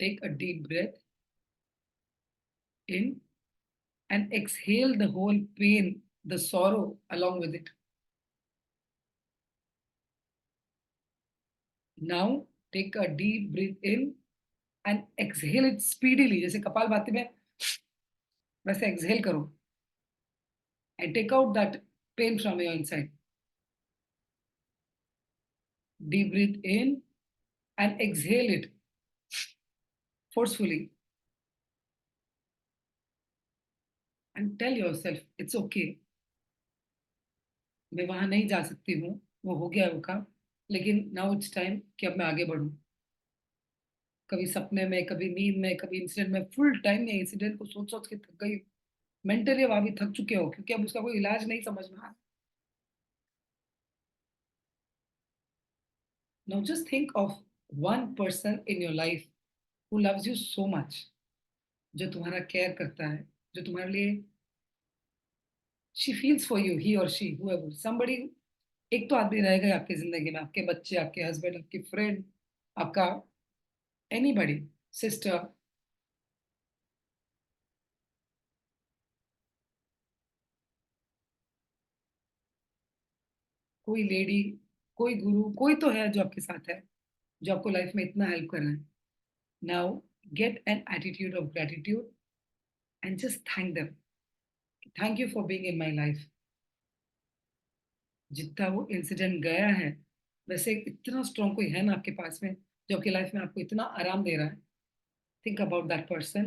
Take a deep breath in and exhale the whole pain, the sorrow along with it. Now take a deep breath in and exhale it speedily. जैसे कपालभाति में वैसे exhale करो. And take out that pain from your inside. Deep breath in and exhale it forcefully and tell yourself it's okay. मैं वहां नहीं जा सकती हूँ, वो हो गया वो काम, लेकिन नाउ इट्स टाइम कि अब मैं आगे बढ़ूं। कभी सपने में, कभी नींद में, कभी इंसिडेंट में, फुल टाइम में इंसिडेंट को सोच सोच के थक गई, मेंटली अब अभी थक चुके हो क्योंकि अब उसका कोई इलाज नहीं समझ में आ रहा। Now just think of one person in your life who loves you so much, जो तुम्हारा केयर करता है, जो तुम्हारे लिए शी फील्स फॉर यू, ही और शी, whoever, somebody, एक तो आदमी रहेगा आपकी जिंदगी में, आपके बच्चे, आपके हस्बैंड, आपकी फ्रेंड, आपका एनीबॉडी, सिस्टर, कोई लेडी, कोई गुरु, कोई तो है जो आपके साथ है, जो आपको लाइफ में इतना हेल्प कर रहा है। Now get an attitude of gratitude and just thank them, thank you for being in my life. जितना वो इंसिडेंट गया है, वैसे इतना स्ट्रॉन्ग कोई है ना आपके पास में जो आपकी लाइफ में आपको इतना आराम दे रहा है। थिंक अबाउट दैट पर्सन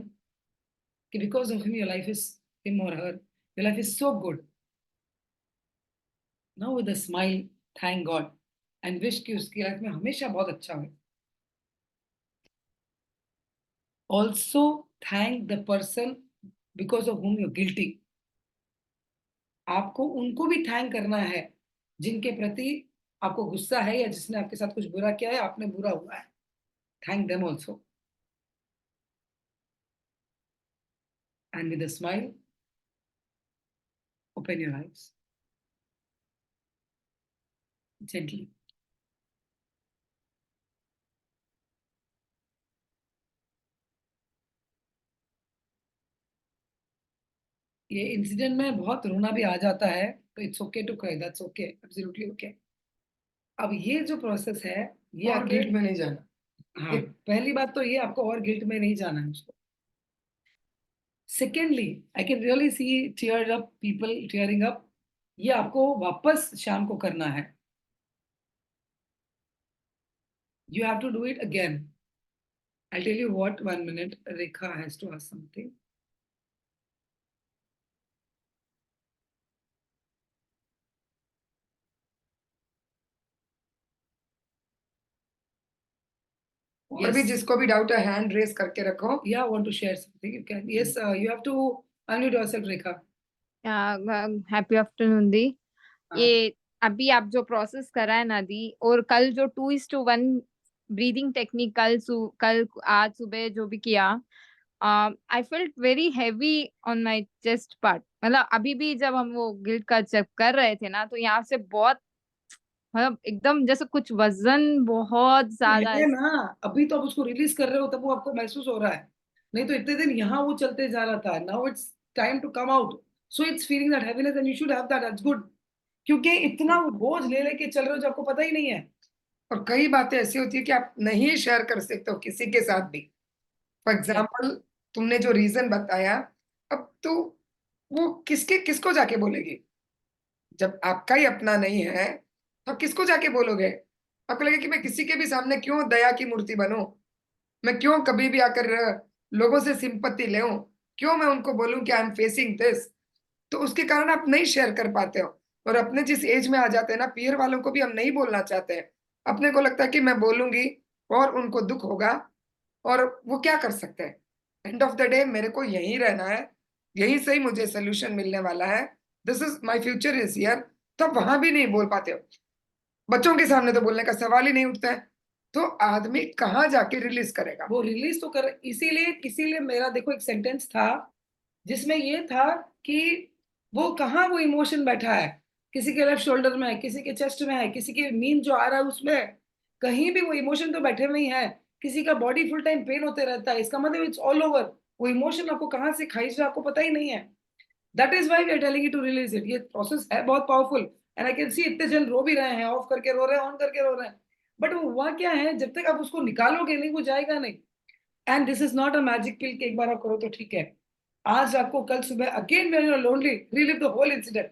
कि because of him your life is, him और her, your life is so good. Now with a smile thank God and wish कि उसकी लाइफ में हमेशा बहुत अच्छा हो। Also thank the person because of whom you're guilty। आपको उनको भी थैंक करना है जिनके प्रति आपको गुस्सा है या जिसने आपके साथ कुछ बुरा किया है, आपने बुरा हुआ है। Thank them also and with a smile open your eyes gently। ये इंसिडेंट में बहुत रोना भी आ जाता है, तो it's okay to cry, that's okay, absolutely okay. अब ये जो प्रोसेस है, ये और आके गिल्ट में नहीं जाना। हाँ, पहली बात तो ये आपको और गिल्ट में नहीं जाना है उसको। Secondly, I can really see tear up, people tearing up. ये आपको वापस शाम को करना है। You have to do it again. I tell you what, 1 minute, Rekha has to ask something. और भी जिसको भी डाउट है हैंड रेस करके रखो। Yeah, want to share something? You can. Yes, you have to unmute yourself, Rekha. Happy afternoon दी। हाँ, ये अभी आप जो प्रोसेस करा है ना दी, और कल जो 2:1 ब्रीदिंग टेक्निक कल आज सुबह जो भी किया, I felt very heavy on my chest part. मतलब अभी भी जब हम वो गिल्ट का चेक कर रहे थे ना, तो यहाँ से बहुत, मतलब एकदम जैसे कुछ वजन बहुत ज्यादा है ना, अभी तो आप उसको रिलीज कर रहे हो तब वो आपको महसूस हो रहा है, नहीं तो इतने दिन यहाँ वो चलते जा रहा था। Now it's time to come out, so it's feeling that heaviness and you should have that, that's good. क्योंकि इतना वो बोझ ले लेके चल रहे हो जो आपको पता ही नहीं है। और कई बातें ऐसी होती है कि आप नहीं शेयर कर सकते हो किसी के साथ भी। फॉर एग्जाम्पल, तुमने जो रीजन बताया, अब तो वो किसको जाके बोलेगी? जब आपका ही अपना नहीं है तो किसको जाके बोलोगे? आपको लगे कि मैं किसी के भी सामने क्यों दया की मूर्ति बनूं? मैं क्यों कभी भी आकर लोगों से सिंपत्ति ले, क्यों मैं उनको बोलूं कि आई एम फेसिंग दिस? तो उसके कारण आप नहीं शेयर कर पाते हो। और अपने जिस एज में आ जाते हैं ना, पीयर वालों को भी हम नहीं बोलना चाहते हैं। अपने को लगता है कि मैं बोलूंगी और उनको दुख होगा, और वो क्या कर सकते हैं? एंड ऑफ द डे मेरे को यहीं रहना है, यहीं से ही मुझे सोल्यूशन मिलने वाला है, this is my future is here. तो आप वहां भी नहीं बोल पाते हो। बच्चों के सामने तो बोलने का सवाल ही नहीं उठता है। तो आदमी कहाँ जाके रिलीज करेगा? वो रिलीज तो कर, इसीलिए इसीलिए मेरा देखो एक सेंटेंस था जिसमें ये था कि वो कहाँ वो इमोशन बैठा है, किसी के लेफ्ट शोल्डर में है, किसी के चेस्ट में है, किसी के नींद जो आ रहा है उसमें है। कहीं भी वो इमोशन तो बैठे नहीं है। किसी का बॉडी फुल टाइम पेन होते रहता है, इसका मतलब इट्स ऑल ओवर। वो इमोशन आपको कहाँ से खाई जाए आपको पता ही नहीं है। That is why we are telling you to release it. ये प्रोसेस है बहुत powerful and I can see इतने जन रो भी रहे हैं, ऑफ करके रो रहे हैं, ऑन करके रो रहे हैं, बट वो हुआ क्या है, जब तक आप उसको निकालोगे नहीं वो जाएगा नहीं। And this is not a magic pill कि एक बार आप करो तो ठीक है। आज आपको कल सुबह again when you are lonely, relive the whole incident,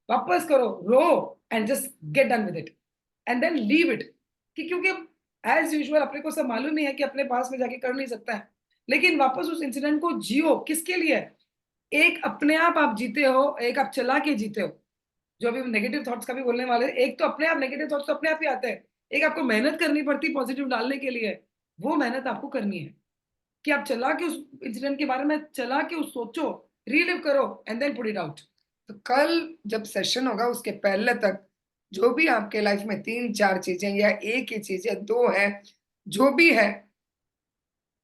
वापस करो, रो and just get done with it and then leave it. कि क्योंकि एज यूजुअल अपने को सब मालूम ही है कि अपने पास में जाके कर नहीं सकता है, लेकिन वापस उस इंसिडेंट को जियो। किसके लिए? एक अपने आप जीते हो, एक आप चला के जीते हो। जो अभी नेगेटिव थॉट्स का भी बोलने वाले हैं, एक तो अपने आप नेगेटिव थॉट्स तो अपने आप ही आते हैं, एक आपको मेहनत करनी पड़ती पॉजिटिव डालने के लिए। वो मेहनत आपको करनी है कि आप चला के उस इंसिडेंट के बारे में चला के उस सोचो, रीलिव करो and then put it out. तो कल जब सेशन होगा उसके पहले तक जो भी आपके लाइफ में 3-4 चीजें या एक ही चीज है, 2 है, जो भी है,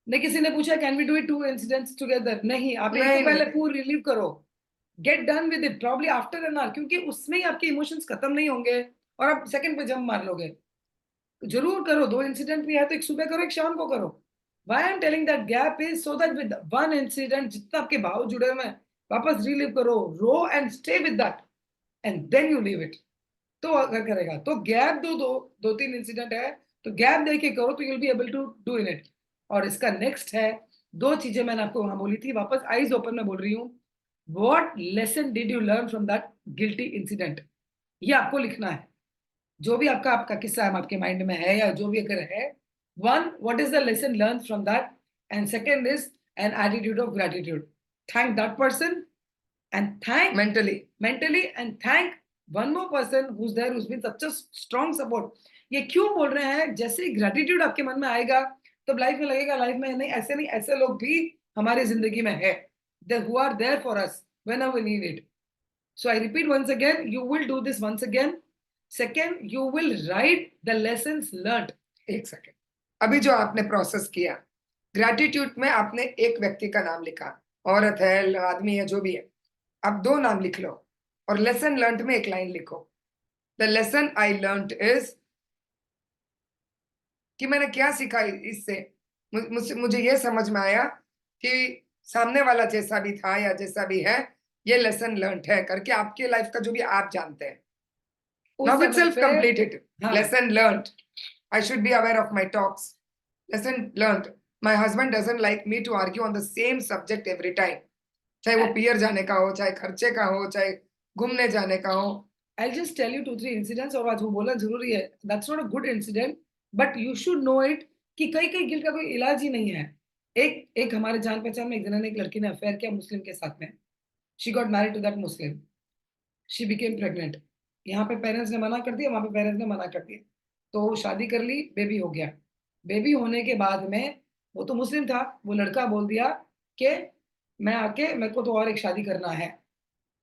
नहीं किसी ने पूछा can we do it 2 incidents together? नहीं, आप एक नहीं, को पहले नहीं। पूरा रिलीव करो, gate done with it probably after an hour, क्योंकि उसमें ही आपके इमोशंस खत्म नहीं होंगे और आप सेकंड पे जंप मार लोगे। जरूर करो, 2 इंसिडेंट भी है तो एक सुबह करो, एक शाम को करो। Why I am telling that gap is so that with one incident जितना आपके भाव जुड़े हुए हैं वापस रिलीव करो, रो and stay with that and then you leave it. तो अगर करेगा तो गैप दो तीन इंसिडेंट है तो गैप दे के करो तो you will be able to do in it. और इसका नेक्स्ट है, 2 चीजें मैंने आपको वहां बोली थी, वापस आईज ओपन में बोल रही हूँ। What lesson did you learn from that guilty incident? ये आपको लिखना है। जो भी आपका आपका किस्सा आपके माइंड में है या जो भी अगर है, 1 what is the lesson learn from that, and second is an attitude of gratitude. Thank that person and thank mentally and thank one more person who's there who's been such a strong support। ये क्यों बोल रहे हैं? जैसे ही gratitude आपके मन में आएगा तब लाइफ में लगेगा लाइफ में नहीं ऐसे लोग भी हमारी जिंदगी में है, they who are there for us whenever we need it। so I repeat once again, you will do this once again। second, you will write the lessons learned। एक सेकेंड, अभी जो आपने प्रोसेस किया, ग्रेटिट्यूड में आपने एक व्यक्ति का नाम लिखा, औरत है, आदमी है, जो भी है, आप 2 नाम लिख लो और लेसन लर्नड में एक लाइन लिखो। The lesson I learned is, कि मैंने क्या सीखा इससे, मुझे ये समझ में आया कि सामने वाला जैसा भी था या जैसा भी है, ये लेसन लर्नड है करके आपके लाइफ का जो भी आप जानते हैं। Now itself completed। Lesson learned, I should be aware of my talks। Lesson learned, my husband doesn't like me to argue on the same subject every time। चाहे वो पियर जाने का हो, चाहे खर्चे का हो, चाहे घूमने जाने का हो। I'll just tell you 2-3 incidents और आज वो बोलना जरूरी है। That's not a good incident, but you should know it कि कई गिल्ट का कोई इलाज ही नहीं है। एक हमारे जान पहचान में एक जना ने एक लड़की ने अफेयर किया मुस्लिम के साथ में। She got married to that Muslim। She became pregnant। यहाँ पे पेरेंट्स ने मना कर दिया, वहां पे पेरेंट्स ने मना कर दिया, तो शादी कर ली, बेबी हो गया। बेबी होने के बाद में वो तो मुस्लिम था, वो लड़का बोल दिया कि मैं आके मेरे को तो और एक शादी करना है।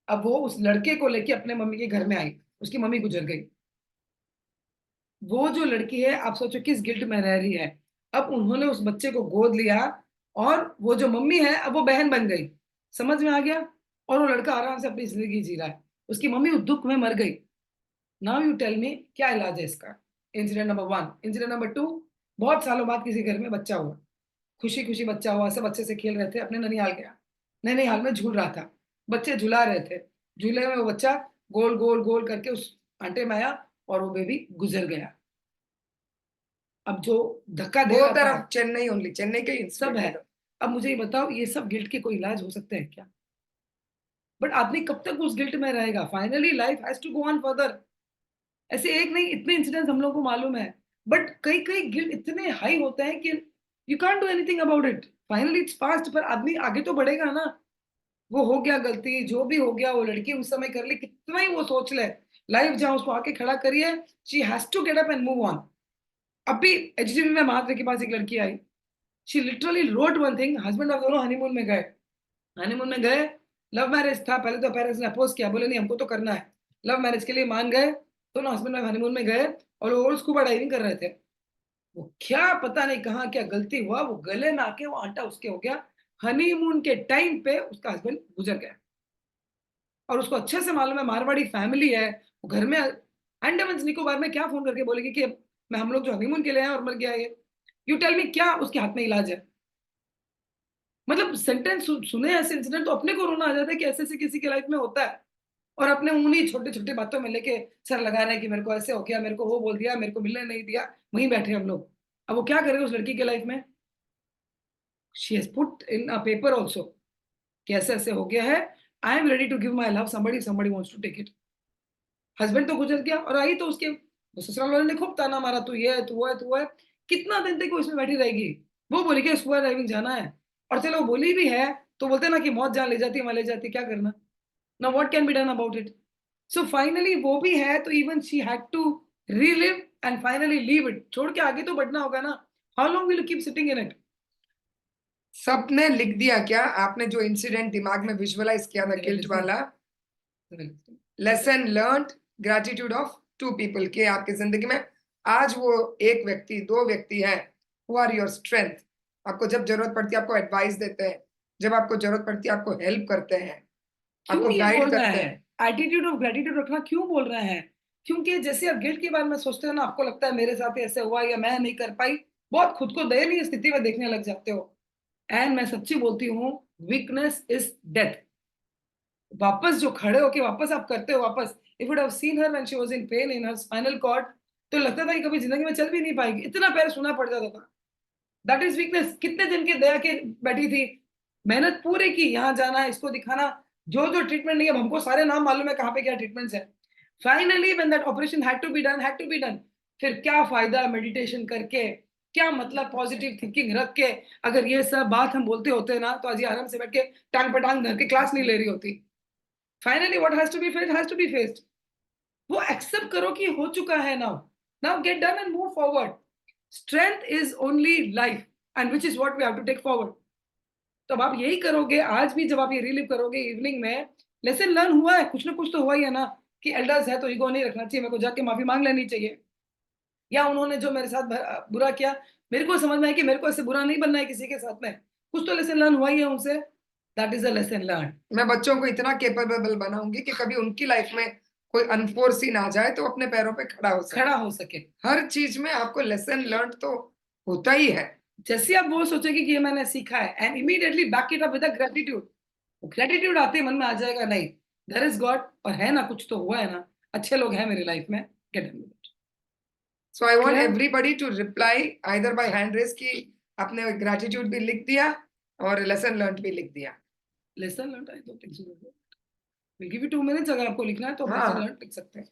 अब वो उस लड़के को लेके अपने मम्मी के घर में आई, उसकी मम्मी गुजर गई। वो जो लड़की है आप सोचो किस गिल्ट में रह रही है। अब उन्होंने उस बच्चे को गोद लिया और वो जो मम्मी है अब वो बहन बन गई। समझ में आ गया? और वो लड़का आराम से अपनी जिंदगी जी रहा है, उसकी मम्मी उस दुख में मर गई। नाउ यू टेल मी क्या इलाज है इसका? Incident number 1। इंसिडेंट नंबर 2, बहुत सालों बाद किसी घर में बच्चा हुआ, खुशी खुशी बच्चा हुआ, सब बच्चे से खेल रहे थे, अपने ननिहाल गया, ननिहाल में झूल रहा था, बच्चे झुला रहे थे, झूले में वो बच्चा गोल गोल गोल करके उस आंटे में आया और वो बेबी गुजर गया। अब जो धक्का दे वो रहा तरफ था, चेन्नई ओनली, चेन्नई के सब है। अब मुझे ये बताओ ये सब गिल्ट के कोई इलाज हो सकते हैं क्या? बट आदमी कब तक उस गिल्ट में रहेगा? Finally life has to go on further. ऐसे एक नहीं इतने इंसिडेंट्स हम लोग को मालूम है, बट कई गिल्ट इतने हाई होते हैं कि you can't do anything about it. Finally its past, पर आदमी आगे तो बढ़ेगा ना। वो हो गया गलती, जो भी हो गया, वो लड़की उस समय कर ली, कितना ही वो सोच ले, लाइफ जहां उसको आके खड़ा करिए, she has to get up and move on. अभी एचडीबी में महात्मा के पास एक लड़की आई, she literally wrote one thing, husband और दोनों हनीमून में गए। हनीमून में गए, लव मैरिज था, पहले तो पेरेंट्स ने अपोज किया, बोले नहीं हमको तो करना है, लव मैरिज के लिए मान गए, दोनों हस्बैंड वाइफ हनीमून में गए और वो स्कूबा डाइविंग कर रहे थे। वो क्या पता नहीं कहाँ क्या गलती हुआ, वो गले में आके वो आटा उसके हो गया। हनीमून के टाइम पे उसका हस्बैंड गुजर गया और उसको अच्छे से मालूम है मारवाड़ी फैमिली है, वो घर में अंडमान निकोबार में क्या फोन करके बोलेगी कि मैं हम लोग जो हनीमून के लिए हैं और मर गया ये। यू टेल मी क्या उसके हाथ में इलाज है? मतलब सेंटेंस सुने ऐसे इंसिडेंट तो अपने को रोना आ जाता है कि ऐसे ऐसे किसी के लाइफ में होता है और अपने उन्हीं छोटे छोटे बातों में लेके सर लगा रहे हैं कि मेरे को ऐसे हो गया, मेरे को वो बोल दिया, मेरे को मिलने नहीं दिया, वहीं बैठे हम लोग। अब वो क्या करेगा उस लड़की के लाइफ में? She has put in a paper also कि ऐसे ऐसे हो गया है, I am ready to give my love somebody, somebody wants to take it. Husband तो गुजर गया और आई तो उसके ससुराल वाले ने खूब ताना मारा, तू ये है, तू वो है, तू वो है। कितना दिन तक वो इसमें बैठी रहेगी? वो बोली कि स्कूबा डाइविंग जाना है, और चलो वो बोली भी है तो बोलते हैं ना कि मौत जान ले जाती है, वहां ले जाती है, क्या करना? Now what can be done about it? So finally वो भी है, तो even she had to relive and finally leave it, छोड़ के आगे तो बढ़ना होगा ना। How long will you keep sitting in it? सबने लिख दिया क्या? आपने जो इंसिडेंट दिमाग में विजुअलाइज किया था गिल्ट वाला, lesson learned, gratitude of 2 people, के आपकी जिंदगी में आज वो एक व्यक्ति, 2 व्यक्ति हैं हु आर योर स्ट्रेंथ। आपको जब जरूरत पड़ती है आपको एडवाइस देते हैं, जब आपको जरूरत पड़ती है आपको हेल्प करते हैं, क्यों आपको ये गाइड बोल रहा करते है हैं। एटीट्यूड ऑफ ग्रेटिट्यूड रखना? क्यों बोल रहा है? क्योंकि जैसे आप गिल्ट के बारे में सोचते हो ना, आपको लगता है मेरे साथ ऐसे हुआ या मैं नहीं कर पाई, बहुत खुद को दयनीय स्थिति में देखने लग जाते हो। एंड मैं सच्ची बोलती हूँ, वीकनेस इज डेथ। वापस जो खड़े होके वापस आप करते हो, वापस if would have seen her when she was in pain in her spinal cord, तो लगता था कि कभी जिंदगी में चल भी नहीं पाएगी, इतना पैर सुना पड़ जाता था। That is weakness. कितने दिन के दया के बैठी थी, मेहनत पूरी की, यहाँ जाना है, इसको दिखाना, जो जो ट्रीटमेंट नहीं है, अब हमको सारे नाम मालूम है कहाँ पे क्या ट्रीटमेंट्स है। Finally when that operation had to be done, had to be done, फिर क्या फायदा मेडिटेशन करके, क्या मतलब पॉजिटिव थिंकिंग रख के? अगर ये सब बात हम बोलते होते ना, तो आज ये आराम से बैठ के टांग पे टांग धर के क्लास नहीं ले रही होती। Finally what has to be faced has to be faced. वो एक्सेप्ट करो कि हो चुका है। Now now get done and move forward. Strength is only life and which is what we have to take forward. तो अब आप यही करोगे, आज भी जब आप ये रिलीव करोगे इवनिंग में, लेसन लर्न हुआ है, कुछ ना कुछ तो हुआ ही है ना, कि एल्डर्स है तो ईगो नहीं रखना चाहिए, मेरे को जाके माफी मांग लेनी चाहिए, या उन्होंने जो मेरे साथ बुरा किया, मेरे को समझ में है कि मेरे को ऐसे बुरा नहीं बनना है किसी के साथ में। कुछ तो लेसन लर्न हुआ ही है उनसे। That is a lesson learn. मैं बच्चों को इतना केपेबल बनाऊंगी कि कभी उनकी लाइफ में कोई अनफोर्सीन आ जाए तो अपने पैरों पे खड़ा हो सके। खड़ा हो सके। हर चीज में आपको लेसन लर्न तो होता ही है। जैसे आप वो सोचेगी कि ये मैंने सीखा है, and immediately back it up with gratitude, gratitude आते ही मन में आ जाएगा, नहीं देयर इज गॉड, और है ना, कुछ तो हुआ है ना, अच्छे लोग हैं मेरी लाइफ में, get on with it. So I want Clear? Everybody to reply either by hand raise की आपने ग्रेटिट्यूड भी लिख दिया और लेसन लर्न भी लिख दिया। Lesson learn I don't think so. Will give you 2 minutes, अगर आपको लिखना है तो आप लेसन हाँ, लर्न लिख सकते हैं।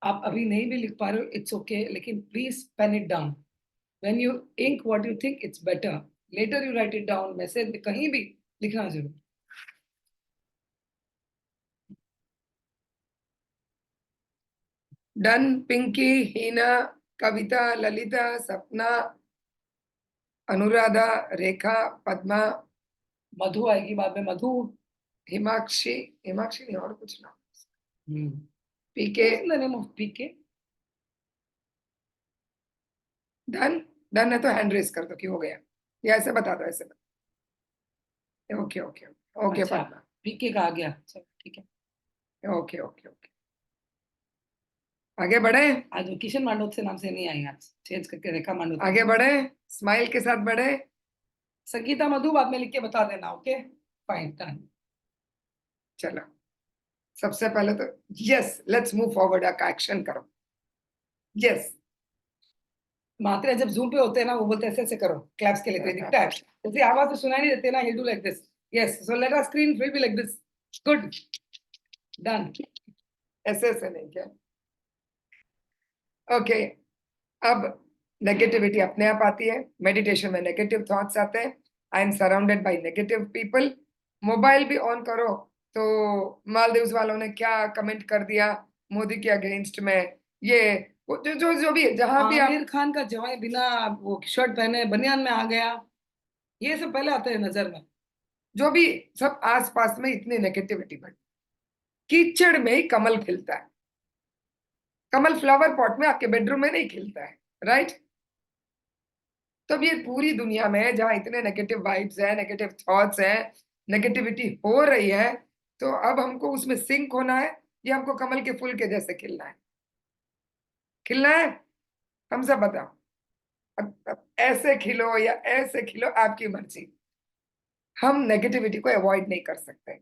आप अभी नहीं भी लिख पा रहे हो, इट्स ओके, लेकिन please pen it down. When you ink what you think it's better, later you write it down, message में कहीं भी लिखना जरूर। डन। पिंकी, हीना, कविता, ललिता, सपना, अनुराधा, रेखा, पद्मा, मधु आएगी बाद में, मधु। हिमाक्षी, हिमाक्षी नहीं और कुछ ना, हम्म। पीके। What's the name of PK? Done. Done है तो हैंड रेस कर दो कि हो गया, या ऐसे बता दो, ऐसे बता। ओके ओके ओके अच्छा, पद्मा। पीके का आ गया, चलो ठीक है। ओके ओके ओके, आगे बढ़े। आज वो किशन मांडोत से नाम से नहीं आई, आज चेंज करके रेखा मांडोत। आगे बढ़े, स्माइल के साथ बढ़े। संगीता मधु बाद में लिख के बता देना, ओके फाइन डन। चलो, सबसे पहले तो यस, लेट्स मूव फॉरवर्ड का एक्शन करो। यस, मात्रा जब जूम पे होते हैं ना, वो बोलते हैं ऐसे ऐसे करो, क्लैप्स के लिए कोई दिखता है, जैसे आवाज तो सुनाई नहीं देते ना, he'll do like this, yes, so let our screen will be like this, good, done। ऐसे ऐसे नहीं क्या? ओके, अब नेगेटिविटी अपने आप आती है, मेडिटेशन में नेगेटिव थॉट्स आते हैं, I am surrounded by negative people. Mobile भी ऑन करो तो मालदीव्स वालों ने क्या कमेंट कर दिया मोदी के अगेंस्ट में, ये वो जो भी जहां भी आप, आमिर खान का जवाई बिना वो शर्ट पहने बनियान में आ गया, ये सब पहले आते हैं नजर में। जो भी सब आसपास में इतनी नेगेटिविटी बढ़ी। कीचड़ में ही कमल खिलता है। कमल फ्लावर पॉट में आपके बेडरूम में नहीं खिलता है, राइट? तो अब ये पूरी दुनिया में जहां इतने नेगेटिव वाइब्स है, नेगेटिव थॉट्स है, नेगेटिविटी हो रही है, तो अब हमको उसमें सिंक होना है या हमको कमल के फूल के जैसे खिलना है? खिलना है? हम सब बताओ। अब ऐसे खिलो या ऐसे खिलो, आपकी मर्जी। हम नेगेटिविटी को अवॉइड नहीं कर सकते।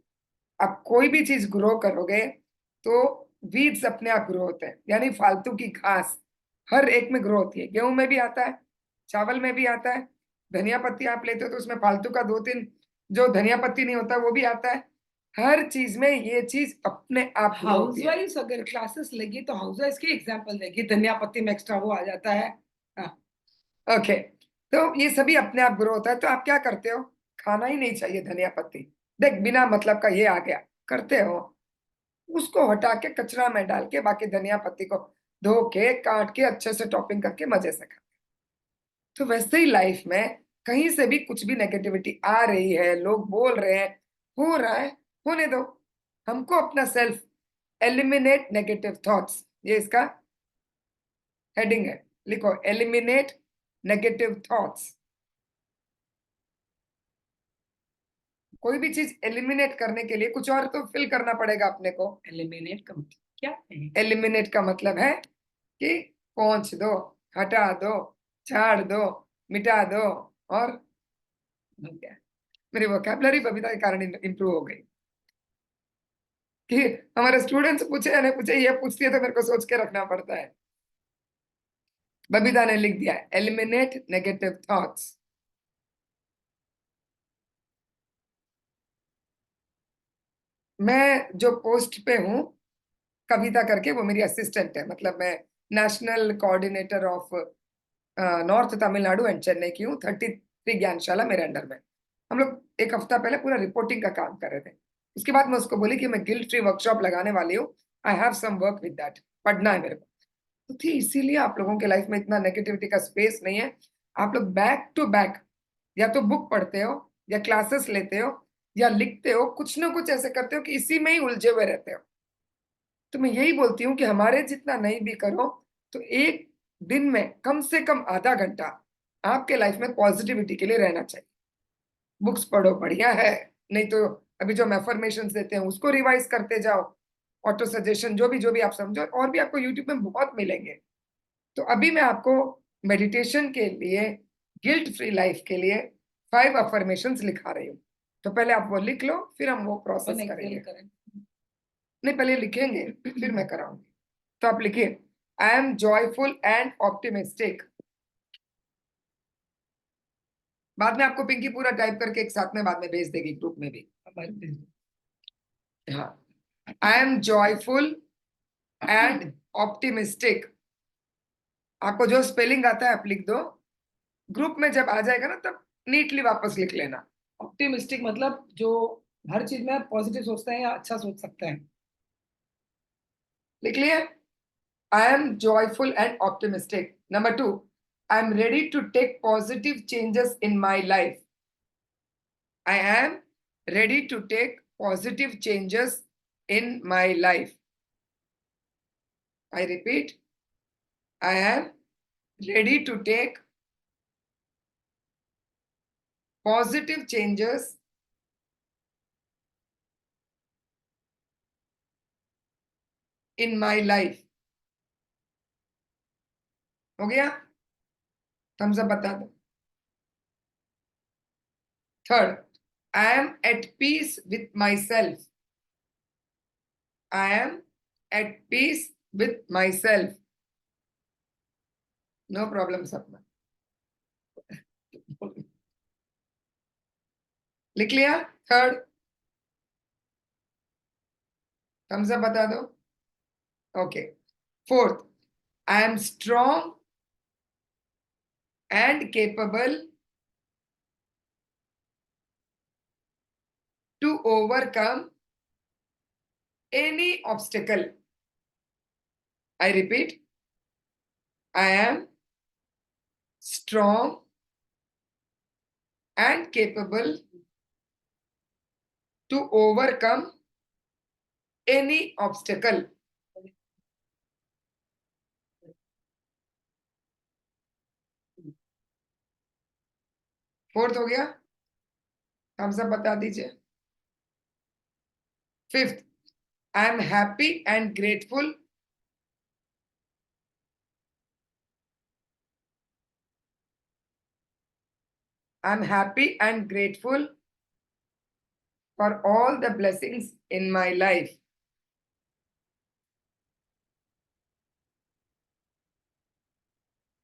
आप कोई भी चीज ग्रो करोगे तो वीड्स अपने आप ग्रो होते हैं, यानी फालतू की घास हर एक में ग्रो होती है। गेहूं में भी आता है, चावल में भी आता है, धनिया पत्ती आप लेते हो तो उसमें फालतू का 2-3 जो धनिया पत्ती नहीं होता वो भी आता है। हर चीज में ये चीज अपने आप ग्रो होती है। हाउसवाइफ्स अगर क्लासेस लेगी तो हाउसवाइफ्स के एग्जांपल देगी, धनिया पत्ती में एक्स्ट्रा वो आ जाता है। हाँ, ओके, तो ये सभी अपने आप ग्रो होता है। तो आप क्या करते हो, खाना ही नहीं चाहिए धनिया पत्ती, देख बिना मतलब का ये आ गया, करते हो, उसको हटा के कचरा में डाल के बाकी धनिया पत्ती को धो के काट के अच्छे से टॉपिंग करके मजे से खा। तो वैसे ही लाइफ में कहीं से भी कुछ भी नेगेटिविटी आ रही है, लोग बोल रहे हैं, हो रहा है, होने दो। हमको अपना सेल्फ एलिमिनेट नेगेटिव थॉट्स, ये इसका हेडिंग है, लिखो एलिमिनेट नेगेटिव थॉट्स। कोई भी चीज एलिमिनेट करने के लिए कुछ और तो फिल करना पड़ेगा अपने को। एलिमिनेट का मतलब क्या है? एलिमिनेट का मतलब है कि पोंछ दो, हटा दो, झाड़ दो, मिटा दो। और क्या, मेरी वोकैबुलरी बबीता के कारण इंप्रूव हो गई कि हमारे स्टूडेंट्स पूछे या नहीं पूछे, ये पूछती है तो मेरे को सोच के रखना पड़ता है। बबीता ने लिख दिया एलिमिनेट नेगेटिव थॉट्स। मैं जो पोस्ट पे हूँ कविता करके, वो मेरी असिस्टेंट है, मतलब मैं national coordinator of north Tamil Nadu and Chennai की हूँ। 33 ज्ञानशाला मेरे अंडर में। हम लोग एक हफ्ता पहले पूरा रिपोर्टिंग का काम कर रहे थे। उसके बाद मैं उसको बोली कि मैं गिल्ट फ्री वर्कशॉप लगाने वाली हूँ, I have some work with that, पढ़ना है मेरे को। तो थी इसीलिए आप लोगों के लाइफ में इतना नेगेटिविटी का स्पेस नहीं है। आप लोग बैक टू बैक या तो बुक पढ़ते हो या क्लासेस लेते हो या लिखते हो, कुछ ना कुछ ऐसे करते हो कि इसी में ही उलझे हुए रहते हो। तो मैं यही बोलती हूँ कि हमारे जितना नहीं भी करो तो एक दिन में कम से कम आधा घंटा आपके लाइफ में पॉजिटिविटी के लिए रहना चाहिए। बुक्स पढ़ो, बढ़िया है, नहीं तो अभी जो हम एफर्मेशंस देते हैं उसको रिवाइज करते जाओ, ऑटो सजेशन, जो भी आप समझो, और भी आपको यूट्यूब में बहुत मिलेंगे। तो अभी मैं आपको मेडिटेशन के लिए, गिल्ट फ्री लाइफ के लिए 5 अफर्मेशंस लिखा रही हूँ। तो पहले आप वो लिख लो, फिर हम वो प्रोसेस अपन करेंगे। एक्सेल करें। नहीं, पहले लिखेंगे फिर मैं कराऊंगी। तो आप लिखिए, आई एम जॉयफुल एंड ऑप्टिमिस्टिक। बाद में आपको पिंकी पूरा टाइप करके एक साथ में बाद में भेज देगी ग्रुप में भी। हाँ, आई एम जॉयफुल एंड ऑप्टिमिस्टिक। आपको जो स्पेलिंग आता है आप लिख दो, ग्रुप में जब आ जाएगा ना तब नीटली वापस लिख लेना। ऑप्टिमिस्टिक मतलब जो हर चीज में पॉजिटिव सोचते हैं या अच्छा सोच सकते हैं। लिख लिए, I am joyful and optimistic. Number 2, I am ready to take positive changes in my life. I am ready to take positive changes in my life. I repeat, I am ready to take positive changes in my life. हो गया? Thums up बता दो। Third, I am at peace with myself. I am at peace with myself. No problem, Sapna. लिख लिया? Third, Thums up बता दो। Okay. Fourth, I am strong and capable to overcome any obstacle. I repeat, I am strong and capable to overcome any obstacle. Fourth हो गया? हम सब बता दीजिए। Fifth, I am happy and grateful I am happy and grateful for all the blessings in my life.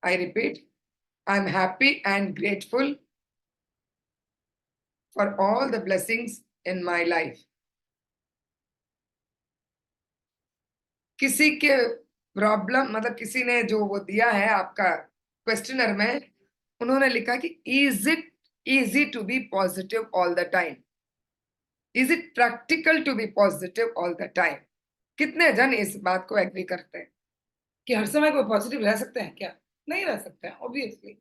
I repeat, I'm happy and grateful for all the blessings in my life. किसी के problem मतलब किसी ने जो वो दिया है आपका क्वेश्चनर में, उन्होंने लिखा कि is it easy to be positive all the time? Is it practical to be positive all the time? कितने जन इस बात को एग्री करते हैं? कि हर समय कोई पॉजिटिव रह सकते हैं क्या? नहीं रह सकते हैं, ऑब्वियसली।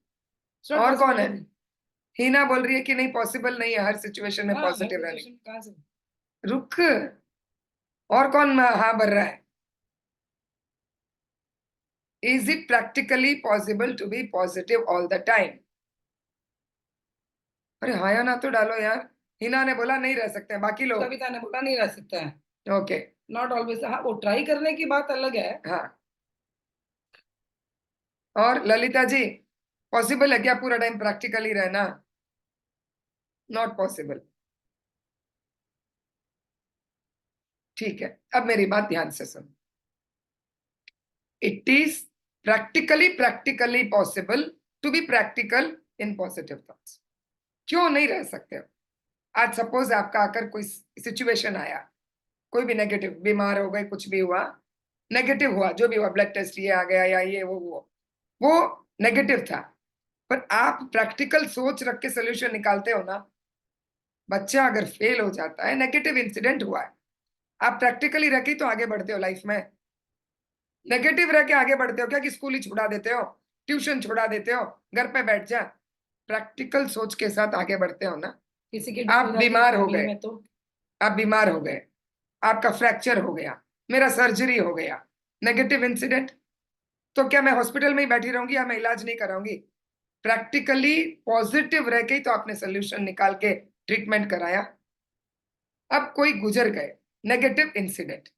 और कौन है? हीना बोल रही है कि नहीं, पॉसिबल नहीं है हर सिचुएशन में पॉजिटिव रहने। कहाँ से? रुक, और कौन हाँ भर रहा है? Is it practically possible to be positive all the time? अरे हाँ या ना तो डालो यार। हिना ने बोला नहीं रह सकते हैं, बाकी लोग? कविता ने बोला नहीं रह सकता है। ओके, नॉट ऑलवेज, हाँ वो ट्राई करने की बात अलग है। हाँ। और ललिता जी, पॉसिबल है क्या पूरा टाइम प्रैक्टिकली रहना? Not possible. ठीक है, अब मेरी बात ध्यान से सुनो। It is practically possible to be practical in positive thoughts. क्यों नहीं रह सकते हो? आज सपोज आपका आकर कोई सिचुएशन आया, कोई भी नेगेटिव, बीमार हो गए, कुछ भी हुआ, नेगेटिव हुआ, जो भी हुआ, ब्लड टेस्ट ये आ गया या ये वो नेगेटिव था, पर आप प्रैक्टिकल सोच रख के सोल्यूशन निकालते हो ना। बच्चा अगर फेल हो जाता है, नेगेटिव इंसिडेंट हुआ है, आप प्रैक्टिकली रह के तो आगे बढ़ते हो लाइफ में। नेगेटिव रह के आगे बढ़ते हो क्या कि स्कूल ही छुड़ा देते हो, ट्यूशन छुड़ा देते हो, घर पे बैठ जा? प्रैक्टिकल सोच के साथ आगे बढ़ते हो ना। किसी के आप बीमार हो गए, तो आप बीमार हो गए, आपका फ्रैक्चर हो गया, मेरा सर्जरी हो गया, नेगेटिव इंसिडेंट, तो क्या मैं हॉस्पिटल में ही बैठी रहूंगी या मैं इलाज नहीं कराऊंगी? प्रैक्टिकली पॉजिटिव रह के ही तो आपने सोल्यूशन निकाल के ट्रीटमेंट कराया। अब कोई गुजर गए, नेगेटिव इंसिडेंट,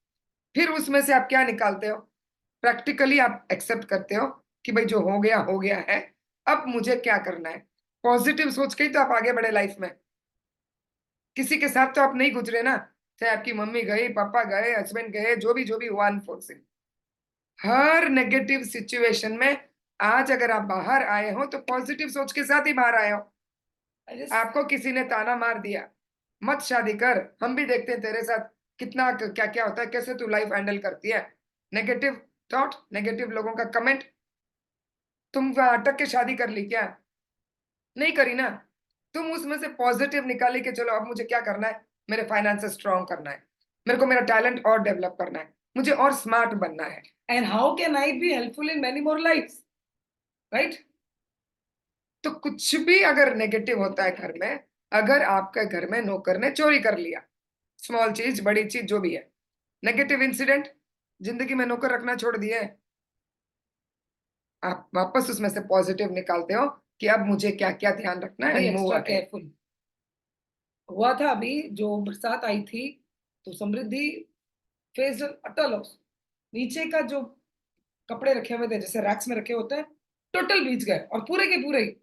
फिर उसमें से आप क्या निकालते हो? प्रैक्टिकली आप एक्सेप्ट करते हो कि भाई जो हो गया है, अब मुझे क्या करना है? पॉजिटिव सोच के ही तो आप आगे बढ़े लाइफ में। किसी के साथ तो आप नहीं गुजरे ना, चाहे आपकी मम्मी गई, पापा गए, हस्बैंड गए, जो भी हुआ अनफोर्सिंग। हर नेगेटिव सिचुएशन में आज अगर आप बाहर आए हो तो पॉजिटिव सोच के साथ ही बाहर आए हो। आपको किसी ने ताना मार दिया, मत शादी कर, हम भी देखते हैं तेरे साथ कितना क्या क्या होता है, कैसे तू लाइफ हैंडल करती है। नेगेटिव थॉट, नेगेटिव लोगों का कमेंट, तुम अटक के शादी कर ली क्या? नहीं करी ना। तुम उसमें से पॉजिटिव निकाली कि चलो अब मुझे क्या करना है, मेरे फाइनेंस स्ट्रॉन्ग करना है, मेरे को मेरा टैलेंट और डेवलप करना है, मुझे और स्मार्ट बनना है। And how can I be helpful in many more lifes, right? तो कुछ भी अगर नेगेटिव होता है घर में, अगर आपके घर में नौकर ने चोरी कर लिया, स्मॉल चीज बड़ी चीज जो भी है, नेगेटिव इंसिडेंट, जिंदगी में नौकर रखना छोड़ दिए, आप वापस उसमें से पॉजिटिव निकालते हो कि अब मुझे क्या क्या ध्यान रखना है। Extra careful. हुआ था अभी जो बरसात आई थी, तो समृद्धि फेस्ड अटल लॉस। नीचे का जो कपड़े रखे हुए थे, जैसे रैक्स में रखे होते हैं, टोटल भीज गए, और पूरे के पूरे ही